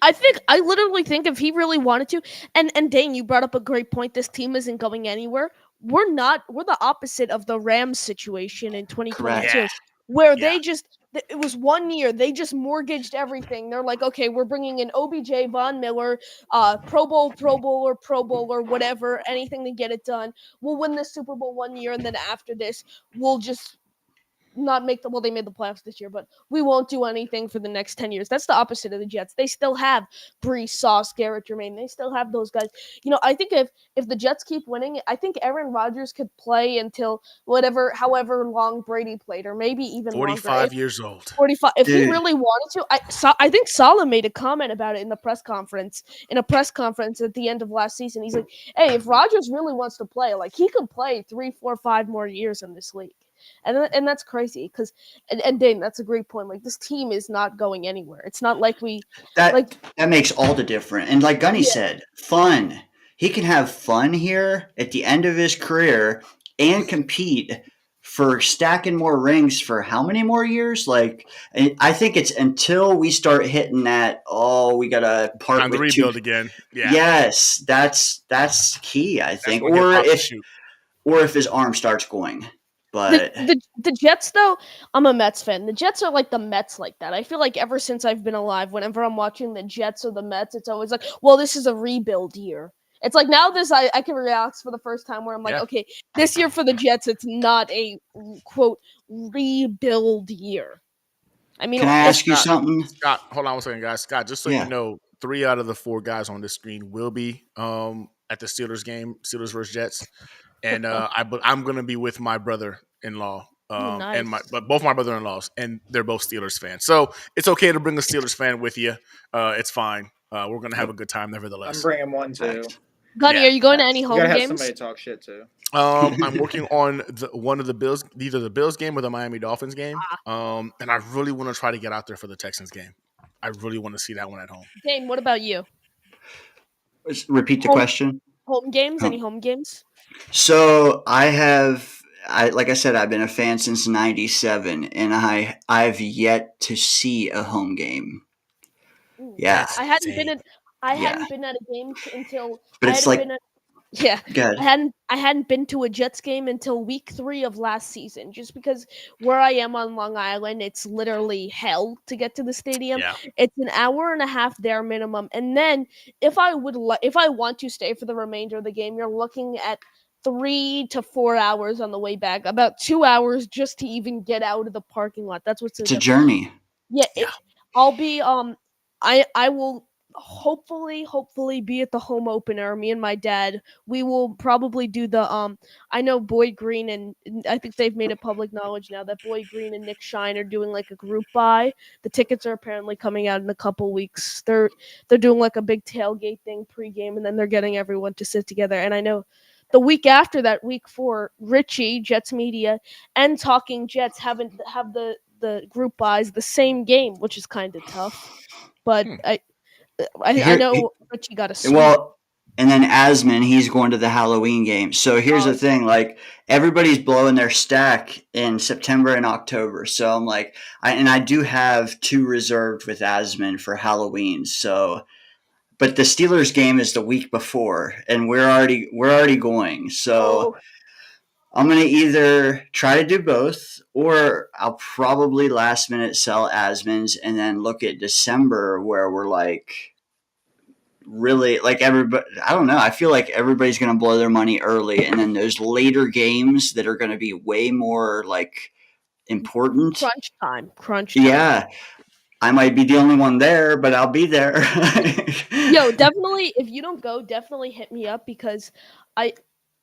I literally think if he really wanted to, and Dane, you brought up a great point. This team isn't going anywhere. We're the opposite of the Rams situation in 2022, where it was 1 year. They just mortgaged everything. They're like, okay, we're bringing in OBJ, Von Miller, Pro Bowler, whatever, anything to get it done. We'll win the Super Bowl 1 year, and then after this, we'll just not make they made the playoffs this year, but we won't do anything for the next 10 years. That's the opposite of the Jets. They still have Brees, Sauce, Garrett Jermaine. They still have those guys. I think if the Jets keep winning, I think Aaron Rodgers could play until however long Brady played, or maybe even 45 years old. 45. If he really wanted to, I think Saleh made a comment about it in a press conference at the end of last season. He's like, hey, if Rodgers really wants to play, like, he could play 3, 4, 5 more years in this league. And that's crazy because and Dane, that's a great point. Like, this team is not going anywhere. It's not like that makes all the difference. And like Gunny said, fun. He can have fun here at the end of his career and compete for stacking more rings for how many more years? Like, I think it's until we start hitting that. Oh, we gotta part time with to rebuild again. Yeah. Yes, that's key. I think, or if his arm starts going. But the Jets, though, I'm a Mets fan. The Jets are like the Mets like that. I feel like ever since I've been alive, whenever I'm watching the Jets or the Mets, it's always like, well, this is a rebuild year. It's like now I can relax for the first time where I'm like, okay, this year for the Jets, it's not a, quote, rebuild year. I mean, can I ask you something? Scott, hold on one second, guys. Scott, just so you know, 3 out of the 4 guys on this screen will be at the Steelers game, Steelers versus Jets. And I'm going to be with my brother-in-law nice. but both my brother-in-laws, and they're both Steelers fans. So it's okay to bring a Steelers fan with you. It's fine. We're going to have a good time nevertheless. I'm bringing one too. Gunny, are you going to any home games? You gotta have somebody to talk shit to. I'm working on one of the Bills, either the Bills game or the Miami Dolphins game. And I really want to try to get out there for the Texans game. I really want to see that one at home. Dane, what about you? Repeat the question. Home games? Any home games? So like I said, I've been a fan since '97, and I've yet to see a home game. Ooh, yeah, I hadn't been at a game until. But it's like. I hadn't been to a Jets game until week 3 of last season, just because where I am on Long Island, it's literally hell to get to the stadium. Yeah. It's an hour and a half there minimum, and then if I want to stay for the remainder of the game, you're looking at 3 to 4 hours on the way back, about 2 hours just to even get out of the parking lot. That's what's it's a journey. Yeah, I'll be I will hopefully be at the home opener. Me and my dad, we will probably do the I know Boyd Green and I think they've made it public knowledge now that Boyd Green and Nick Shine are doing like a group buy. The tickets are apparently coming out in a couple weeks. They're doing like a big tailgate thing pregame, and then they're getting everyone to sit together. And I know the week after that, week 4, Richie, Jets Media, and Talking Jets have the group buys the same game, which is kind of tough. But I know Richie got a sweep. Well, and then Asman, he's going to the Halloween game. So here's the thing, like, everybody's blowing their stack in September and October. So I'm like, I do have 2 reserved with Asman for Halloween. So, but the Steelers game is the week before, and we're already going. So I'm going to either try to do both, or I'll probably last minute sell Asman's and then look at December where we're like really like everybody. I don't know. I feel like everybody's going to blow their money early, and then those later games that are going to be way more like important. Crunch time. Yeah. I might be the only one there, but I'll be there. Yo, definitely. If you don't go, definitely hit me up because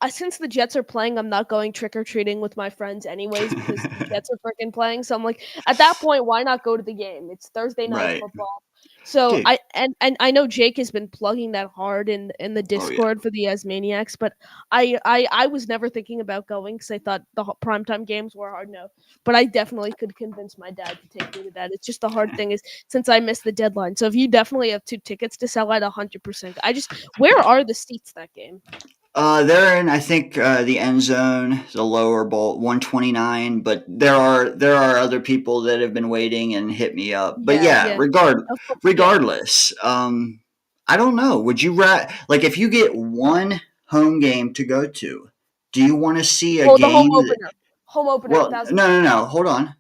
since the Jets are playing, I'm not going trick-or-treating with my friends anyways because the Jets are freaking playing. So I'm like, at that point, why not go to the game? It's Thursday night football. So dude. I know Jake has been plugging that hard in the Discord for the Asmaniacs, but I was never thinking about going because I thought the primetime games were hard no. But I definitely could convince my dad to take me to that. It's just the hard thing is since I missed the deadline. So if you definitely have 2 tickets to sell at 100%, where are the seats that game? They're in, I think, the end zone, the lower bowl, 129. But there are other people that have been waiting and hit me up. But regardless, I don't know. Would you like if you get one home game to go to? Do you want to see a game? The home opener. Well, no. Hold on.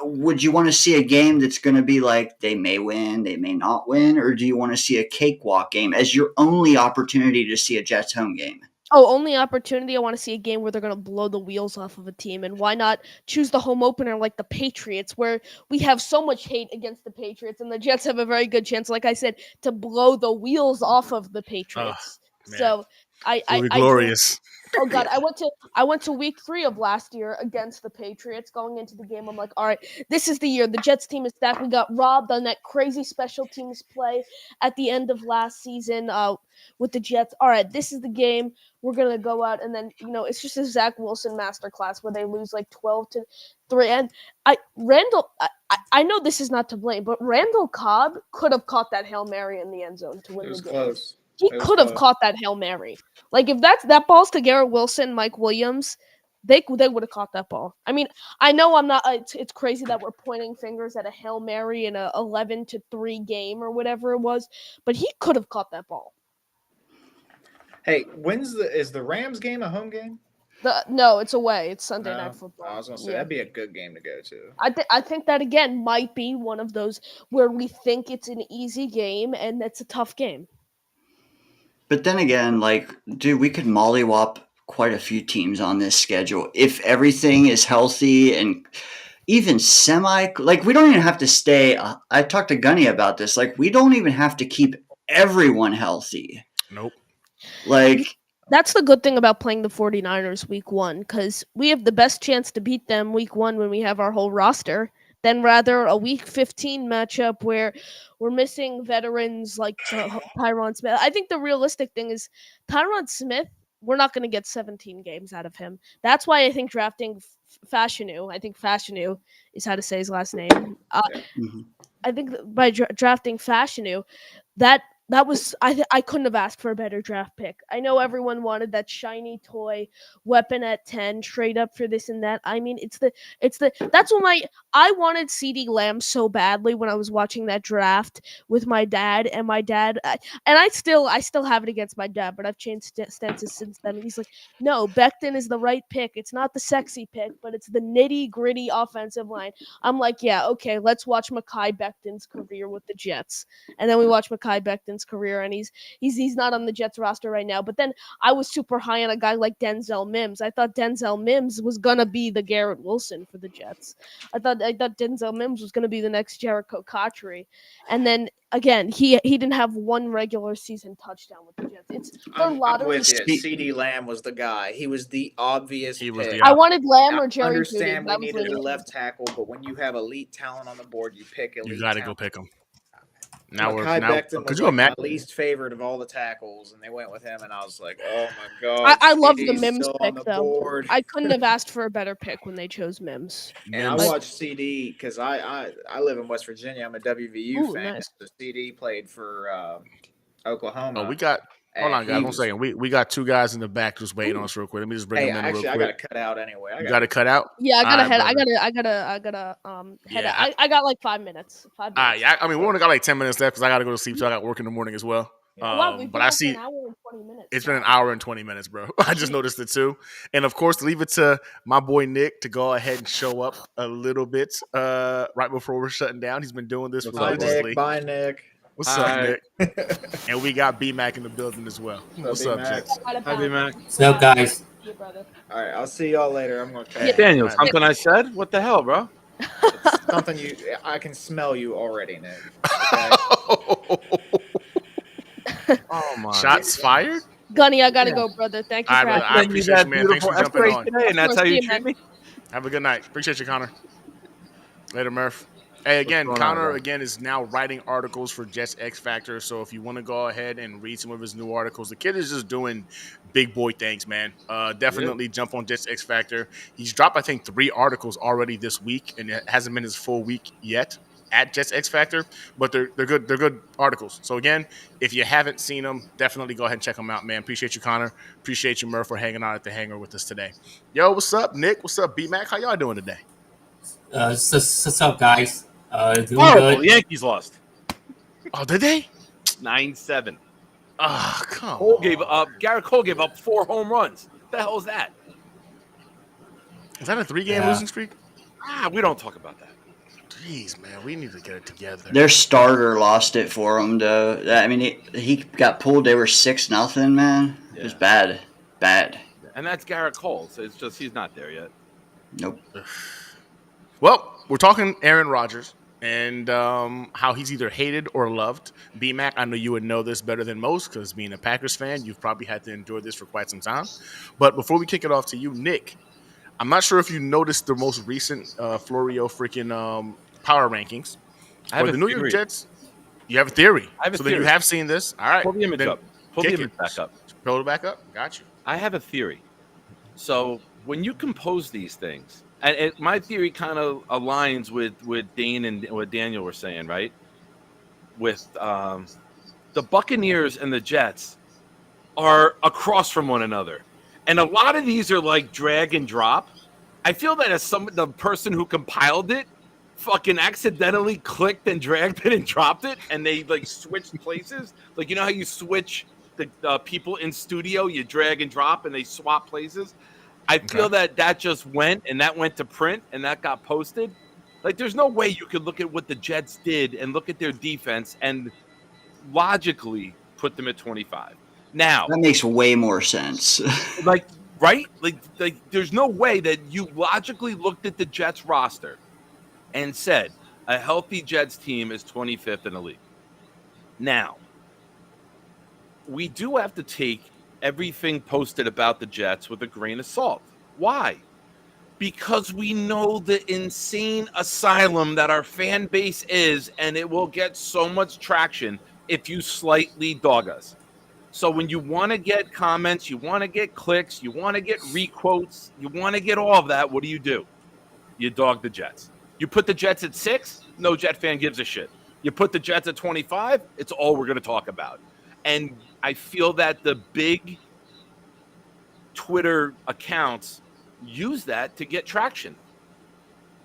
Would you want to see a game that's going to be like they may win, they may not win, or do you want to see a cakewalk game as your only opportunity to see a Jets home game? Oh, only opportunity. I want to see a game where they're going to blow the wheels off of a team. And why not choose the home opener like the Patriots, where we have so much hate against the Patriots, and the Jets have a very good chance, like I said, to blow the wheels off of the Patriots. So it'll be I do. glorious. Oh God, I went to week 3 of last year against the Patriots. Going into the game, I'm like, all right, this is the year. The Jets team is stacked. We got robbed on that crazy special teams play at the end of last season with the Jets. All right, this is the game. We're gonna go out, and then it's just a Zach Wilson masterclass where they lose like 12-3. And I know this is not to blame, but Randall Cobb could have caught that Hail Mary in the end zone to win the game. Close. He could have caught that Hail Mary. Like, if that ball's to Garrett Wilson, Mike Williams, they would have caught that ball. I mean, I know I'm not. It's crazy that we're pointing fingers at a Hail Mary in a 11-3 game or whatever it was, but he could have caught that ball. Hey, is the Rams game a home game? No, it's away. It's Sunday Night Football. I was gonna say that'd be a good game to go to. I think that again might be one of those where we think it's an easy game and it's a tough game. But then again, like, dude, we could mollywop quite a few teams on this schedule if everything is healthy and even like, we don't even have to stay. I talked to Gunny about this. Like, we don't even have to keep everyone healthy. Nope. Like, that's the good thing about playing the 49ers week 1, because we have the best chance to beat them week 1 when we have our whole roster, than rather a week 15 matchup where we're missing veterans like Tyron Smith. I think the realistic thing is Tyron Smith, we're not going to get 17 games out of him. That's why I think drafting Fashanu, I think Fashanu is how to say his last name. I think by drafting Fashanu, that was I couldn't have asked for a better draft pick. I know everyone wanted that shiny toy weapon at 10, trade up for this and that. I mean, that's what I wanted CeeDee Lamb so badly when I was watching that draft with my dad, and my dad and I still have it against my dad, but I've changed stances since then. He's like, "No, Becton is the right pick. It's not the sexy pick, but it's the nitty-gritty offensive line." I'm like, "Yeah, okay, let's watch Mekhi Becton's career with the Jets." And then we watch Mekhi Becton's career, and he's not on the Jets roster right now. But then I was super high on a guy like Denzel Mims. I thought Denzel Mims was gonna be the Garrett Wilson for the Jets. I thought Denzel Mims was gonna be the next Jericho Cotchery. And then again, he didn't have one regular season touchdown with the Jets. It's their lottery. CeeDee Lamb was the guy. He was the obvious pick. I wanted Lamb or Jerry. I understand we needed a left tackle, but when you have elite talent on the board, you pick elite. You got to go pick him. Now Becton was my least favorite of all the tackles, and they went with him, and I was like, "Oh my god!" I love the Mims pick though. I couldn't have asked for a better pick when they chose Mims. And I watched CD because I live in West Virginia. I'm a WVU fan. Nice. So CD played for Oklahoma. Oh, we got. Hold on, guys. 1 second. We got 2 guys in the back just waiting on us real quick. Let me just bring them in real quick. I got to cut out anyway. You got to cut out? Yeah, I gotta head. I gotta head out. I got like 5 minutes. 5 minutes. Yeah, I mean, we only got like 10 minutes left because I got to go to sleep. So I got work in the morning as well. But I see it's been an hour and 20 minutes, bro. I just noticed it too. And of course, leave it to my boy Nick to go ahead and show up a little bit right before we're shutting down. He's been doing this religiously. Bye, Nick. What's up, Nick? And we got B-Mac in the building as well. What's up, Jets? Hi, B-Mac. What's up, guys? All right, I'll see y'all later. I'm going to cut. Daniel, something I said? What the hell, bro? It's something I can smell you already, Nick. Okay? Oh my! Shots fired. Gunny, I gotta go, brother. Thank you for having me. I appreciate you, man. Thanks for jumping on. Today, and that's how you treat me. Have a good night. Appreciate you, Connor. Later, Murph. Hey, again, Connor is now writing articles for Jets X Factor. So if you want to go ahead and read some of his new articles, the kid is just doing big boy things, man. Definitely jump on Jets X Factor. He's dropped, I think, 3 articles already this week, and it hasn't been his full week yet at Jets X Factor, but they're good. They're good articles. So again, if you haven't seen them, definitely go ahead and check them out, man. Appreciate you, Connor. Appreciate you, Murph, for hanging out at the hangar with us today. Yo, what's up, Nick? What's up, B-Mac? How y'all doing today? What's up, guys? Doing good. The Yankees lost. Oh, did they? 9-7. Oh, come on. Garrett Cole gave up 4 home runs. What the hell is that? Is that a 3-game losing streak? We don't talk about that. Jeez, man, we need to get it together. Their starter lost it for him, though. I mean, he got pulled. They were 6-0, man. It was bad. Bad. And that's Garrett Cole. So it's just he's not there yet. Nope. Well, we're talking Aaron Rodgers and how he's either hated or loved. B-Mac, I know you would know this better than most because being a Packers fan, you've probably had to endure this for quite some time. But before we kick it off to you, Nick, I'm not sure if you noticed the most recent Florio freaking power rankings. I have the New York Jets. You have a theory. I have a so theory. Then you have seen this. All right. Pull the image up. Pull the image back up. Pull it back up. Got you. I have a theory. So when you compose these things, and my theory kind of aligns with Dane and what Daniel were saying, right? With the Buccaneers and the Jets are across from one another. And a lot of these are like drag and drop. I feel that as the person who compiled it fucking accidentally clicked and dragged it and dropped it, and they like switched places. Like, you know how you switch the people in studio, you drag and drop and they swap places? I feel that just went to print and that got posted. Like, there's no way you could look at what the Jets did and look at their defense and logically put them at 25. Now that makes way more sense. Like, right? Like there's no way that you logically looked at the Jets roster and said a healthy Jets team is 25th in the league. Now, we do have to take everything posted about the Jets with a grain of salt. Why? Because we know the insane asylum that our fan base is, and it will get so much traction if you slightly dog us. So when you want to get comments, you want to get clicks, you want to get requotes, you want to get all of that, what do? You dog the Jets. You put the Jets at 6, no Jet fan gives a shit. You put the Jets at 25, it's all we're going to talk about. And I feel that the big Twitter accounts use that to get traction.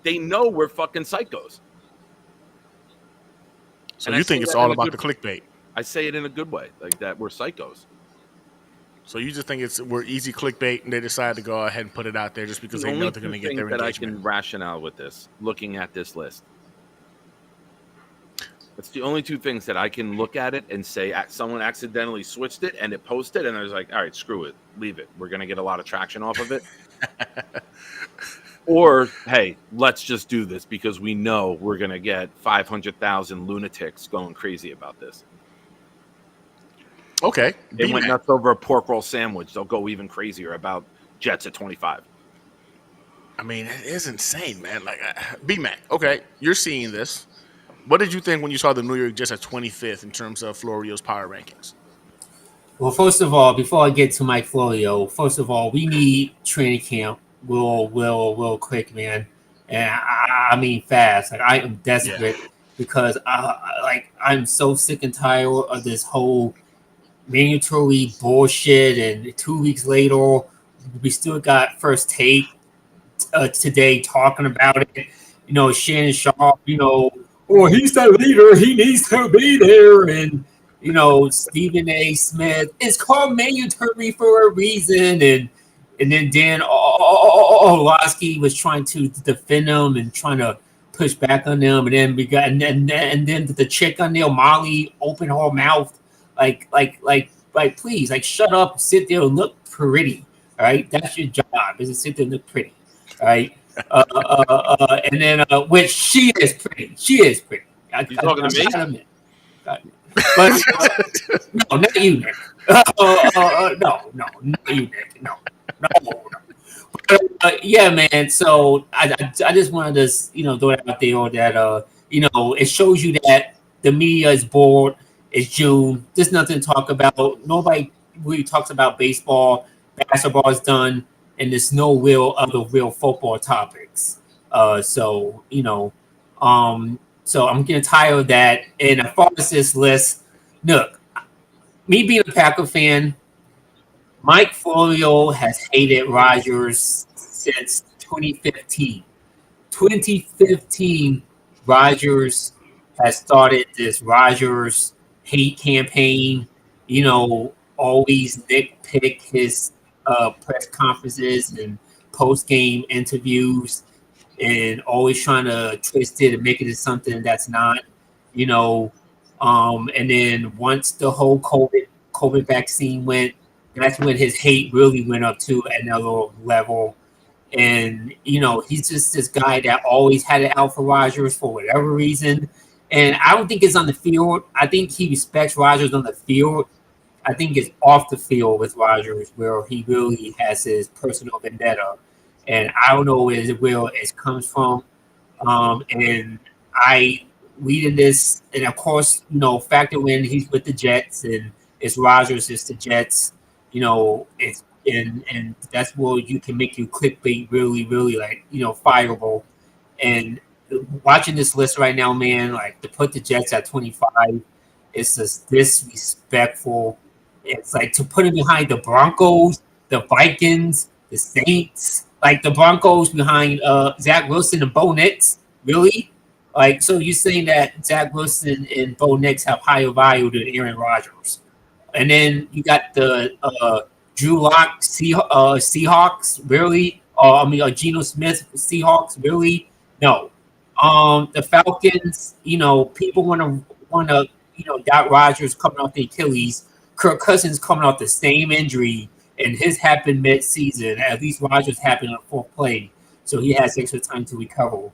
They know we're fucking psychos. So and you think it's all about the clickbait? I say it in a good way, like that we're psychos. So you just think we're easy clickbait, and they decide to go ahead and put it out there just because they know they're going to get their engagement. That I can rationale with this, looking at this list. It's the only two things that I can look at it and say someone accidentally switched it and it posted, and I was like, all right, screw it, leave it. We're going to get a lot of traction off of it. Or, hey, let's just do this because we know we're going to get 500,000 lunatics going crazy about this. Okay. They went nuts over a pork roll sandwich. They'll go even crazier about Jets at 25. I mean, it is insane, man. Like, B-Mac, okay, you're seeing this. What did you think when you saw the New York Jets at 25th in terms of Florio's power rankings? Well, first of all, before I get to Mike Florio, we need training camp real quick, man. And I mean fast. Like, I am desperate because I'm so sick and tired of this whole mandatory bullshit. And 2 weeks later, we still got First Take today talking about it. You know, Shannon Sharp, you know, oh, he's the leader. He needs to be there. And, you know, Stephen A. Smith, it's called mandatory for a reason. And then Dan Orlovsky was trying to defend them and trying to push back on them. And then we got and then the chick on there, Molly, opened her mouth like please, like shut up, sit there and look pretty. All right, that's your job, is to sit there and look pretty. All right. And then which she is pretty. You talking to me? But no, not you, Nick. No, not you, Nick. No. But, yeah, man. So I just wanted to, you know, throw it out there that you know, it shows you that the media is bored. It's June. There's nothing to talk about. Nobody really talks about baseball. Basketball is done. And there's no real football topics. So, you know, so I'm getting tired of that. And as far as this list, look, me being a Packer fan, Mike Florio has hated Rodgers since 2015. 2015, Rodgers has started this Rodgers hate campaign, you know, always nitpick his press conferences and post-game interviews and always trying to twist it and make it into something that's not, you know. And then once the whole COVID vaccine went, that's when his hate really went up to another level. And, he's just this guy that always had it out for Rodgers for whatever reason. And I don't think it's on the field. I think he respects Rodgers on the field. I think it's off the field with Rodgers where he really has his personal vendetta. And I don't know where it comes from. And I reading this, and of course, factor in he's with the Jets and it's Rodgers, it's the Jets, it's and that's where you can make your clickbait really, really fireable. And watching this list right now, man, to put the Jets at 25, it's just disrespectful. It's to put it behind the Broncos, the Vikings, the Saints, the Broncos behind Zach Wilson and Bo Nix, really? So you're saying that Zach Wilson and Bo Nix have higher value than Aaron Rodgers. And then you got the Drew Lock Seahawks, really? Geno Smith Seahawks, really? No. The Falcons, people want to Doc Rodgers coming off the Achilles, Kirk Cousins coming off the same injury, and his happened mid-season. At least Rodgers happened on the fourth play, so he has extra time to recover.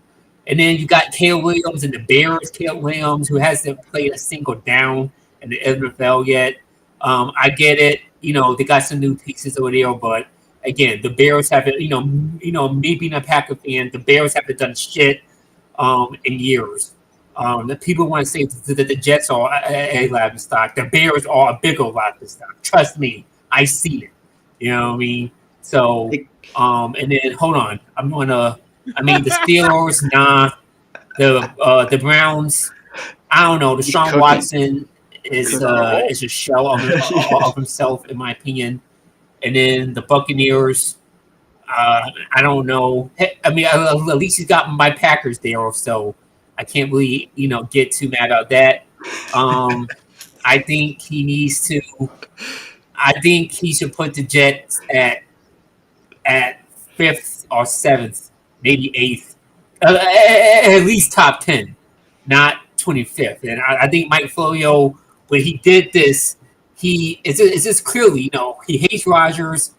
And then you got Caleb Williams and the Bears. Caleb Williams, who hasn't played a single down in the NFL yet. I get it. They got some new pieces over there, but again, the Bears haven't. Me being a Packer fan, the Bears haven't done shit in years. The people want to say that the Jets are a laughing stock. The Bears are a bigger laughing stock. Trust me, I see it. You know what I mean? So, and then hold on, the Steelers, nah. The Browns, I don't know. Deshaun Watson is a shell of himself, in my opinion. And then the Buccaneers, I don't know. At least he's got my Packers there, so I can't really, get too mad about that. I think he needs to. I think he should put the Jets at 5th or 7th, maybe 8th, at least top 10, not 25th. And I think Mike Florio, when he did this, it's just clearly, he hates Rodgers,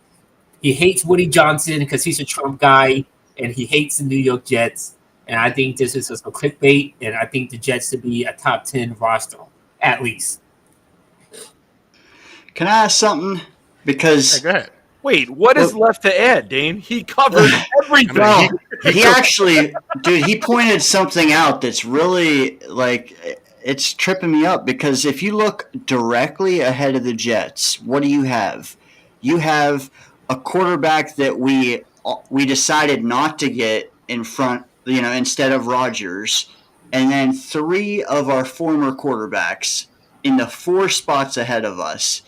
he hates Woody Johnson because he's a Trump guy, and he hates the New York Jets. And I think this is just a clickbait, and I think the Jets should be a top 10 roster, at least. Can I ask something? Because go ahead. Wait, what is left to add, Dane? He covered everything. Well, he actually, dude, he pointed something out that's really it's tripping me up, because if you look directly ahead of the Jets, what do you have? You have a quarterback that we decided not to get in front, instead of Rodgers, and then 3 of our former quarterbacks in the 4 spots ahead of us.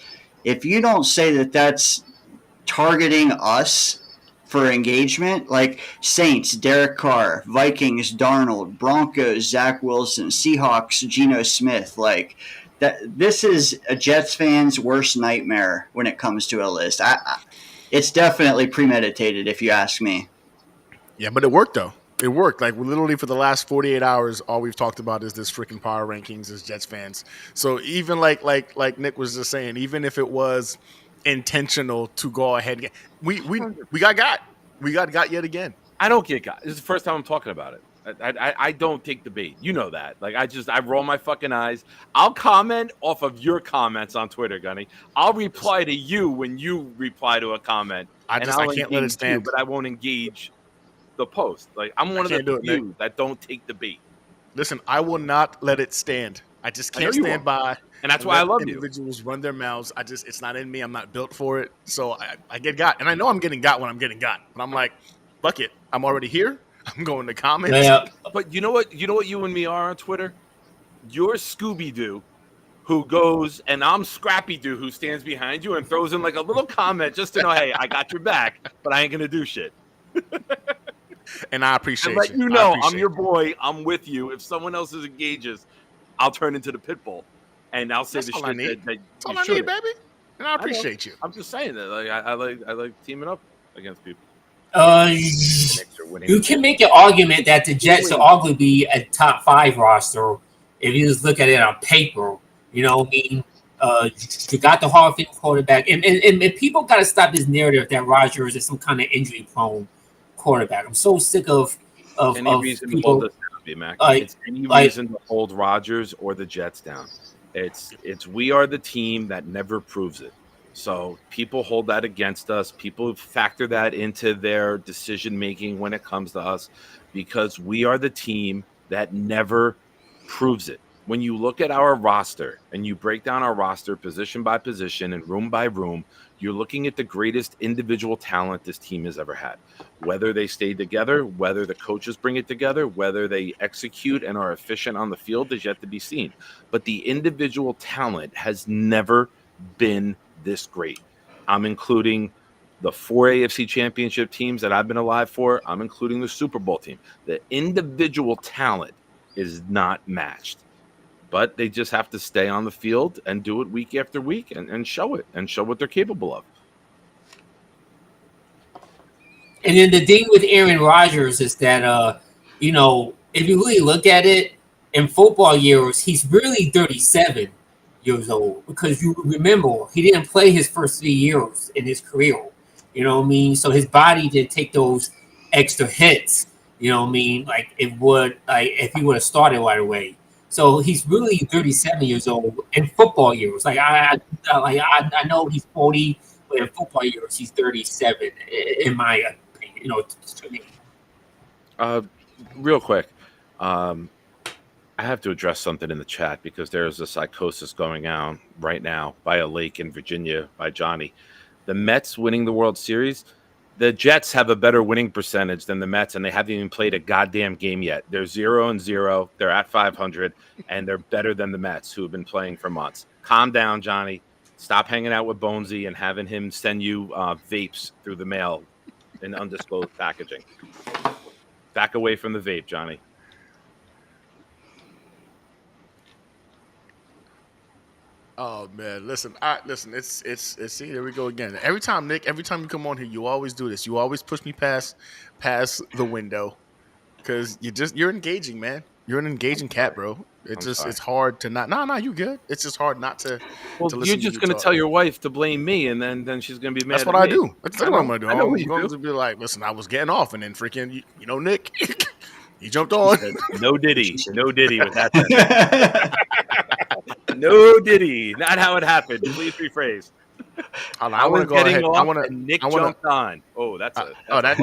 If you don't say that that's targeting us for engagement, like Saints, Derek Carr, Vikings, Darnold, Broncos, Zach Wilson, Seahawks, Geno Smith, this is a Jets fan's worst nightmare when it comes to a list. It's definitely premeditated, if you ask me. Yeah, but it worked, though. It worked. Literally for the last 48 hours, all we've talked about is this freaking power rankings as Jets fans. So even like Nick was just saying, even if it was intentional to go ahead, we got yet again. I don't get got. This is the first time I'm talking about it. I don't take the bait. You know that. I roll my fucking eyes. I'll comment off of your comments on Twitter, Gunny. I'll reply to you when you reply to a comment. I can't let it stand. But I won't engage the post. I'm one of the few that don't take the bait. Listen, I will not let it stand. I just can't stand by. And that's why I love you. Individuals run their mouths. It's not in me. I'm not built for it. So I get got. And I know I'm getting got when I'm getting got. But I'm like, fuck it. I'm already here. I'm going to comments. Yeah. But you know what? You know what you and me are on Twitter? You're Scooby-Doo who goes, and I'm Scrappy-Doo who stands behind you and throws in a little comment just to know, hey, I got your back, but I ain't going to do shit. And I appreciate let you know I'm your boy. I'm with you. If someone else engages, I'll turn into the pit bull, and I'll say the shit that that's all I need, baby. And I appreciate you. I'm just saying that I like teaming up against people. You can make an argument that the Jets will arguably be a top 5 roster if you just look at it on paper. You know what I mean? You got the Hall of Fame quarterback, and people got to stop this narrative that Rodgers is some kind of injury-prone quarterback. I'm so sick of any reason people, to hold us down, B-Mac. It's any reason to hold Rodgers or the Jets down. It's we are the team that never proves it. So people hold that against us. People factor that into their decision making when it comes to us, because we are the team that never proves it. When you look at our roster and you break down our roster position by position and room by room, you're looking at the greatest individual talent this team has ever had. Whether they stay together, whether the coaches bring it together, whether they execute and are efficient on the field is yet to be seen. But the individual talent has never been this great. I'm including the 4 AFC championship teams that I've been alive for. I'm including the Super Bowl team. The individual talent is not matched. But they just have to stay on the field and do it week after week and show it and show what they're capable of. And then the thing with Aaron Rodgers is that, if you really look at it, in football years, he's really 37 years old, because you remember he didn't play his first 3 years in his career. You know what I mean? So his body didn't take those extra hits. You know what I mean? Like it would, if he would have started right away. So he's really 37 years old in football years. Like I know he's 40, but in football years he's 37. In my opinion, to me. Real quick, I have to address something in the chat, because there's a psychosis going on right now by a lake in Virginia by Johnny. The Mets winning the World Series. The Jets have a better winning percentage than the Mets, and they haven't even played a goddamn game yet. They're 0-0. They're at 500, and they're better than the Mets, who have been playing for months. Calm down, Johnny. Stop hanging out with Bonesy and having him send you vapes through the mail in undisclosed packaging. Back away from the vape, Johnny. Oh man, listen. It's see, there we go again. Every time you come on here, you always do this. You always push me past the window, because you're engaging, man. You're an engaging cat, bro. It's hard to not. No, you good. It's just hard not to. Well, to listen you're just to going to tell your wife to blame me, and then she's going to be mad. That's what I do. That's what I'm going to do. I'm going to be like, listen, I was getting off, and then freaking, Nick, he jumped on. No Diddy with that. No Diddy. Not how it happened. Please rephrase. I want to go ahead. Nick jumped on. Oh, that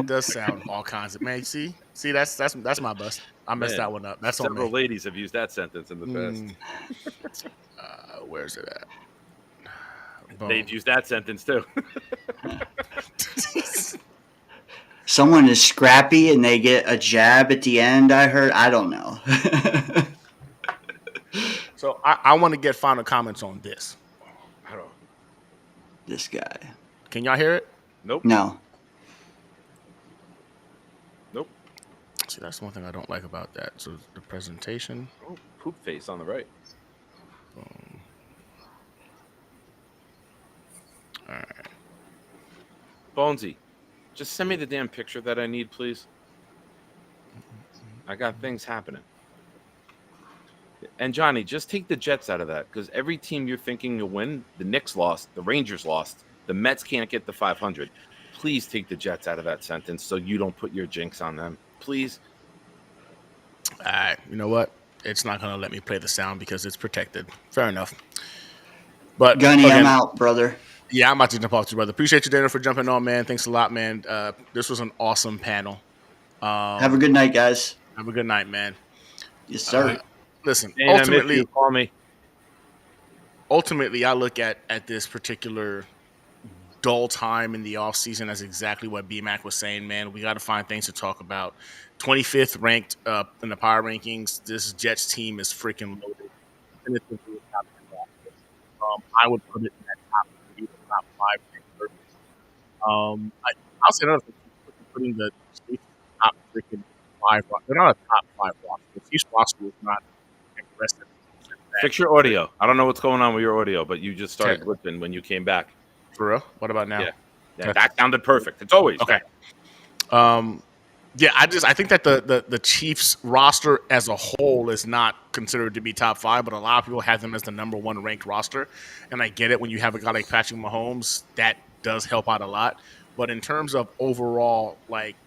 does sound all kinds of, man. See, that's my bust. I messed that one up. That's several on me. Ladies have used that sentence in the past. Where's it at? They've used that sentence too. Someone is scrappy and they get a jab at the end. I heard. I don't know. So I want to get final comments on this. I don't know. This guy. Can y'all hear it? Nope. No. Nope. See, that's one thing I don't like about that. So the presentation. Oh, poop face on the right. All right. Bonesy, just send me the damn picture that I need, please. I got things happening. And Johnny, just take the Jets out of that, because every team you're thinking you'll win, the Knicks lost, the Rangers lost, the Mets can't get the 500. Please take the Jets out of that sentence so you don't put your jinx on them. Please. All right. You know what? It's not going to let me play the sound because it's protected. Fair enough. But Gunny, again, I'm out, brother. Yeah, I'm about to jump off to you, brother. Appreciate you, Daniel, for jumping on, man. Thanks a lot, man. This was an awesome panel. Have a good night, guys. Have a good night, man. Yes, sir. Listen, ultimately, call me. Ultimately, I look at this particular dull time in the offseason as exactly what B-Mac was saying, man. We got to find things to talk about. 25th ranked in the power rankings. This Jets team is freaking loaded. I would put it in that top 3, top 5. I'll say another thing. Putting the top freaking 5. They're not a top 5 roster. The Chiefs roster is not aggressive. Fix your audio. I don't know what's going on with your audio, but you just started blipping when you came back. For real? What about now? Yeah, that sounded perfect. It's always okay. Yeah, I think that the Chiefs roster as a whole is not considered to be top 5, but a lot of people have them as the number 1 ranked roster. And I get it, when you have a guy like Patrick Mahomes, that does help out a lot. But in terms of overall, like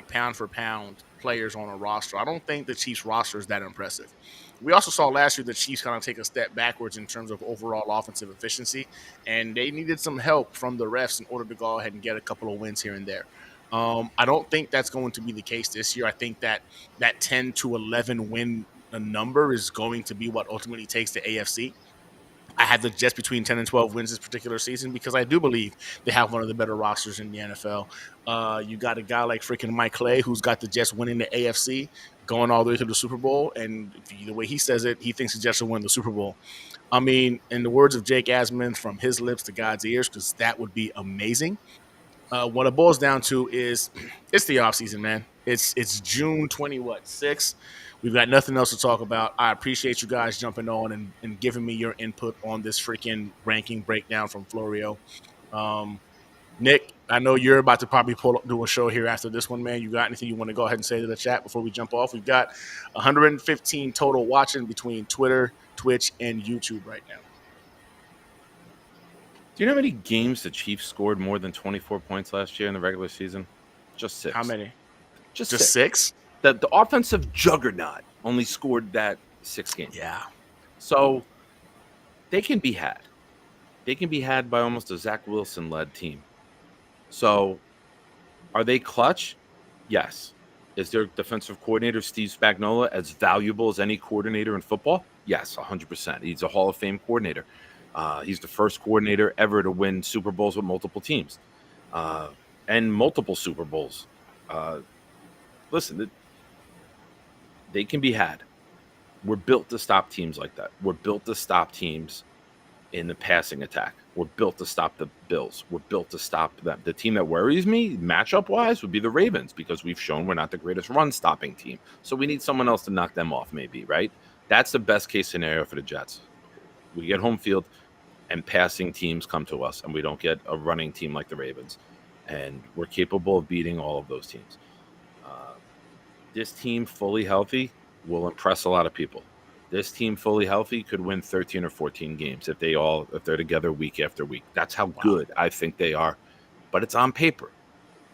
pound for pound players on a roster, I don't think the Chiefs roster is that impressive. We also saw last year the Chiefs kind of take a step backwards in terms of overall offensive efficiency, and they needed some help from the refs in order to go ahead and get a couple of wins here and there. I don't think that's going to be the case this year. I think that 10 to 11 win number is going to be what ultimately takes the AFC. I had the Jets between 10 and 12 wins this particular season because I do believe they have one of the better rosters in the NFL. You got a guy like freaking Mike Clay who's got the Jets winning the AFC, going all the way to the Super Bowl. And the way he says it, he thinks the Jets will win the Super Bowl. I mean, in the words of Jake Asman, from his lips to God's ears, because that would be amazing. What it boils down to is it's the offseason, man. It's June 6th. We've got nothing else to talk about. I appreciate you guys jumping on and giving me your input on this freaking ranking breakdown from Florio. Nick, I know you're about to probably do a show here after this one, man. You got anything you want to go ahead and say to the chat before we jump off? We've got 115 total watching between Twitter, Twitch, and YouTube right now. Do you know how many games the Chiefs scored more than 24 points last year in the regular season? Just 6. How many? Just 6? The offensive juggernaut only scored that 6 games. Yeah. So they can be had. They can be had by almost a Zach Wilson-led team. So are they clutch? Yes. Is their defensive coordinator, Steve Spagnuolo, as valuable as any coordinator in football? Yes, 100%. He's a Hall of Fame coordinator. He's the first coordinator ever to win Super Bowls with multiple teams and multiple Super Bowls. Listen, they can be had. We're built to stop teams like that. We're built to stop teams in the passing attack. We're built to stop the Bills. We're built to stop them. The team that worries me, matchup-wise, would be the Ravens, because we've shown we're not the greatest run-stopping team. So we need someone else to knock them off, maybe, right? That's the best-case scenario for the Jets. We get home field, and passing teams come to us, and we don't get a running team like the Ravens. And we're capable of beating all of those teams. This team fully healthy will impress a lot of people. This team fully healthy could win 13 or 14 games if they're together week after week. That's how good I think they are. But it's on paper.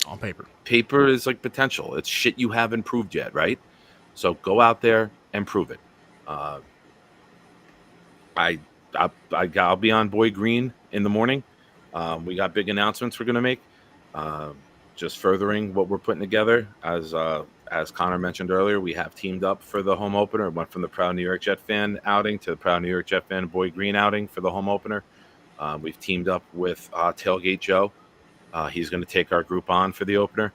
On paper. Paper is like potential. It's shit you haven't proved yet, right? So go out there and prove it. I'll be on Boy Green in the morning. We got big announcements we're going to make. Just furthering what we're putting together. As Connor mentioned earlier, we have teamed up for the home opener. It went from the Proud New York Jet fan outing to the Proud New York Jet fan Boy Green outing for the home opener. We've teamed up with Tailgate Joe. He's going to take our group on for the opener.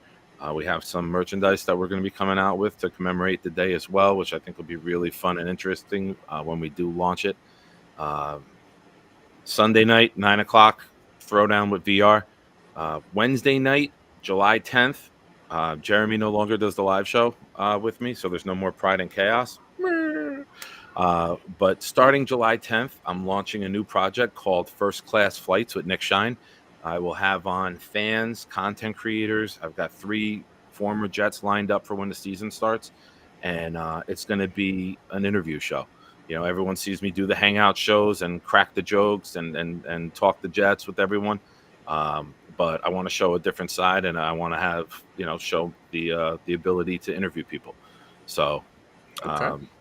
We have some merchandise that we're going to be coming out with to commemorate the day as well, which I think will be really fun and interesting when we do launch it. Sunday night, 9 o'clock, throwdown with VR. Wednesday night, July 10th, Jeremy no longer does the live show with me, so there's no more Pride and Chaos. But starting July 10th, I'm launching a new project called First Class Flights with Nick Shine. I will have on fans, content creators. I've got 3 former Jets lined up for when the season starts, and it's going to be an interview show. You know, everyone sees me do the hangout shows and crack the jokes and talk the Jets with everyone. But I want to show a different side, and I want to have, show the ability to interview people. So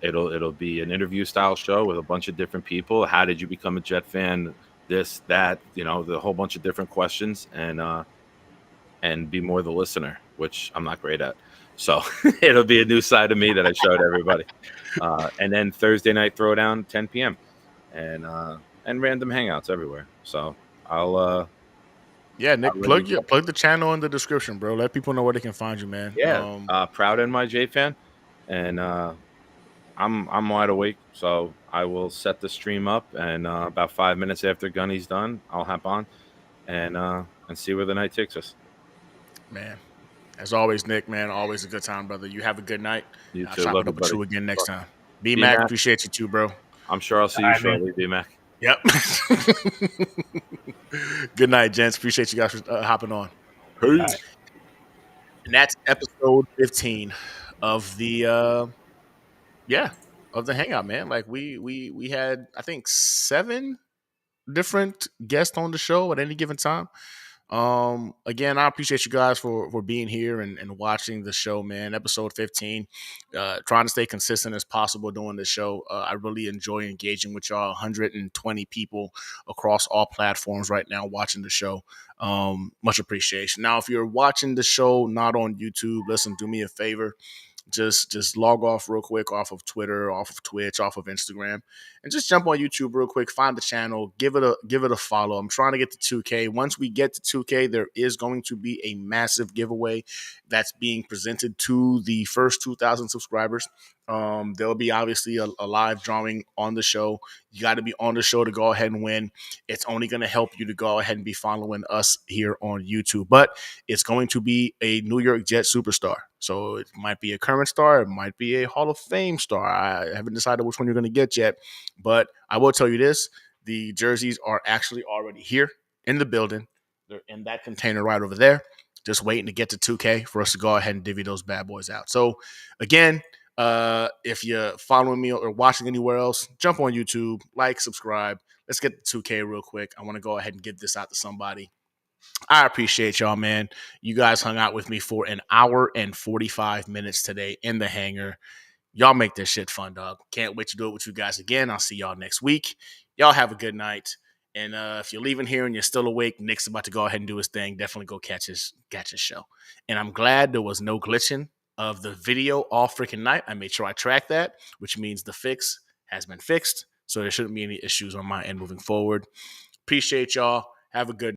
it'll be an interview style show with a bunch of different people. How did you become a Jet fan? This, that, the whole bunch of different questions, and be more the listener, which I'm not great at. So it'll be a new side of me that I showed everybody. And then Thursday night throwdown, 10 p.m. and random hangouts everywhere. So I'll Nick, plug the channel in the description, bro. Let people know where they can find you, man. Yeah, Proud NYJ fan, and I'm wide awake, so I will set the stream up, and about 5 minutes after Gunny's done, I'll hop on and see where the night takes us. Man, as always, Nick, man, always a good time, brother. You have a good night. You I'll too. chop it up with you again next time. B-Mac, appreciate you too, bro. I'm sure I'll see you shortly, B-Mac. Yep. Good night, gents. Appreciate you guys for hopping on. Peace. And that's episode 15 of the of the Hangout, man. Like we had, I think, 7 different guests on the show at any given time. Again, I appreciate you guys for being here and watching the show, man. Episode 15. Trying to stay consistent as possible doing the show. I really enjoy engaging with y'all. 120 people across all platforms right now watching the show. Much appreciation. Now, if you're watching the show not on YouTube, listen, do me a favor. Just log off real quick off of Twitter, off of Twitch, off of Instagram, and just jump on YouTube real quick. Find the channel, give it a follow. I'm trying to get to 2K. Once we get to 2K, there is going to be a massive giveaway that's being presented to the first 2,000 subscribers. There'll be obviously a live drawing on the show. You got to be on the show to go ahead and win. It's only going to help you to go ahead and be following us here on YouTube, but it's going to be a New York Jets superstar. So it might be a current star. It might be a Hall of Fame star. I haven't decided which one you're going to get yet, but I will tell you this. The jerseys are actually already here in the building. They're in that container right over there. Just waiting to get to 2K for us to go ahead and divvy those bad boys out. So again, if you're following me or watching anywhere else, jump on YouTube, like, subscribe. Let's get to 2K real quick. I want to go ahead and get this out to somebody. I appreciate y'all, man. You guys hung out with me for an hour and 45 minutes today in the hangar. Y'all make this shit fun, dog. Can't wait to do it with you guys again. I'll see y'all next week. Y'all have a good night. And if you're leaving here and you're still awake, Nick's about to go ahead and do his thing. Definitely go catch his show. And I'm glad there was no glitching of the video all freaking night. I made sure I tracked that, which means the fix has been fixed. So there shouldn't be any issues on my end moving forward. Appreciate y'all. Have a good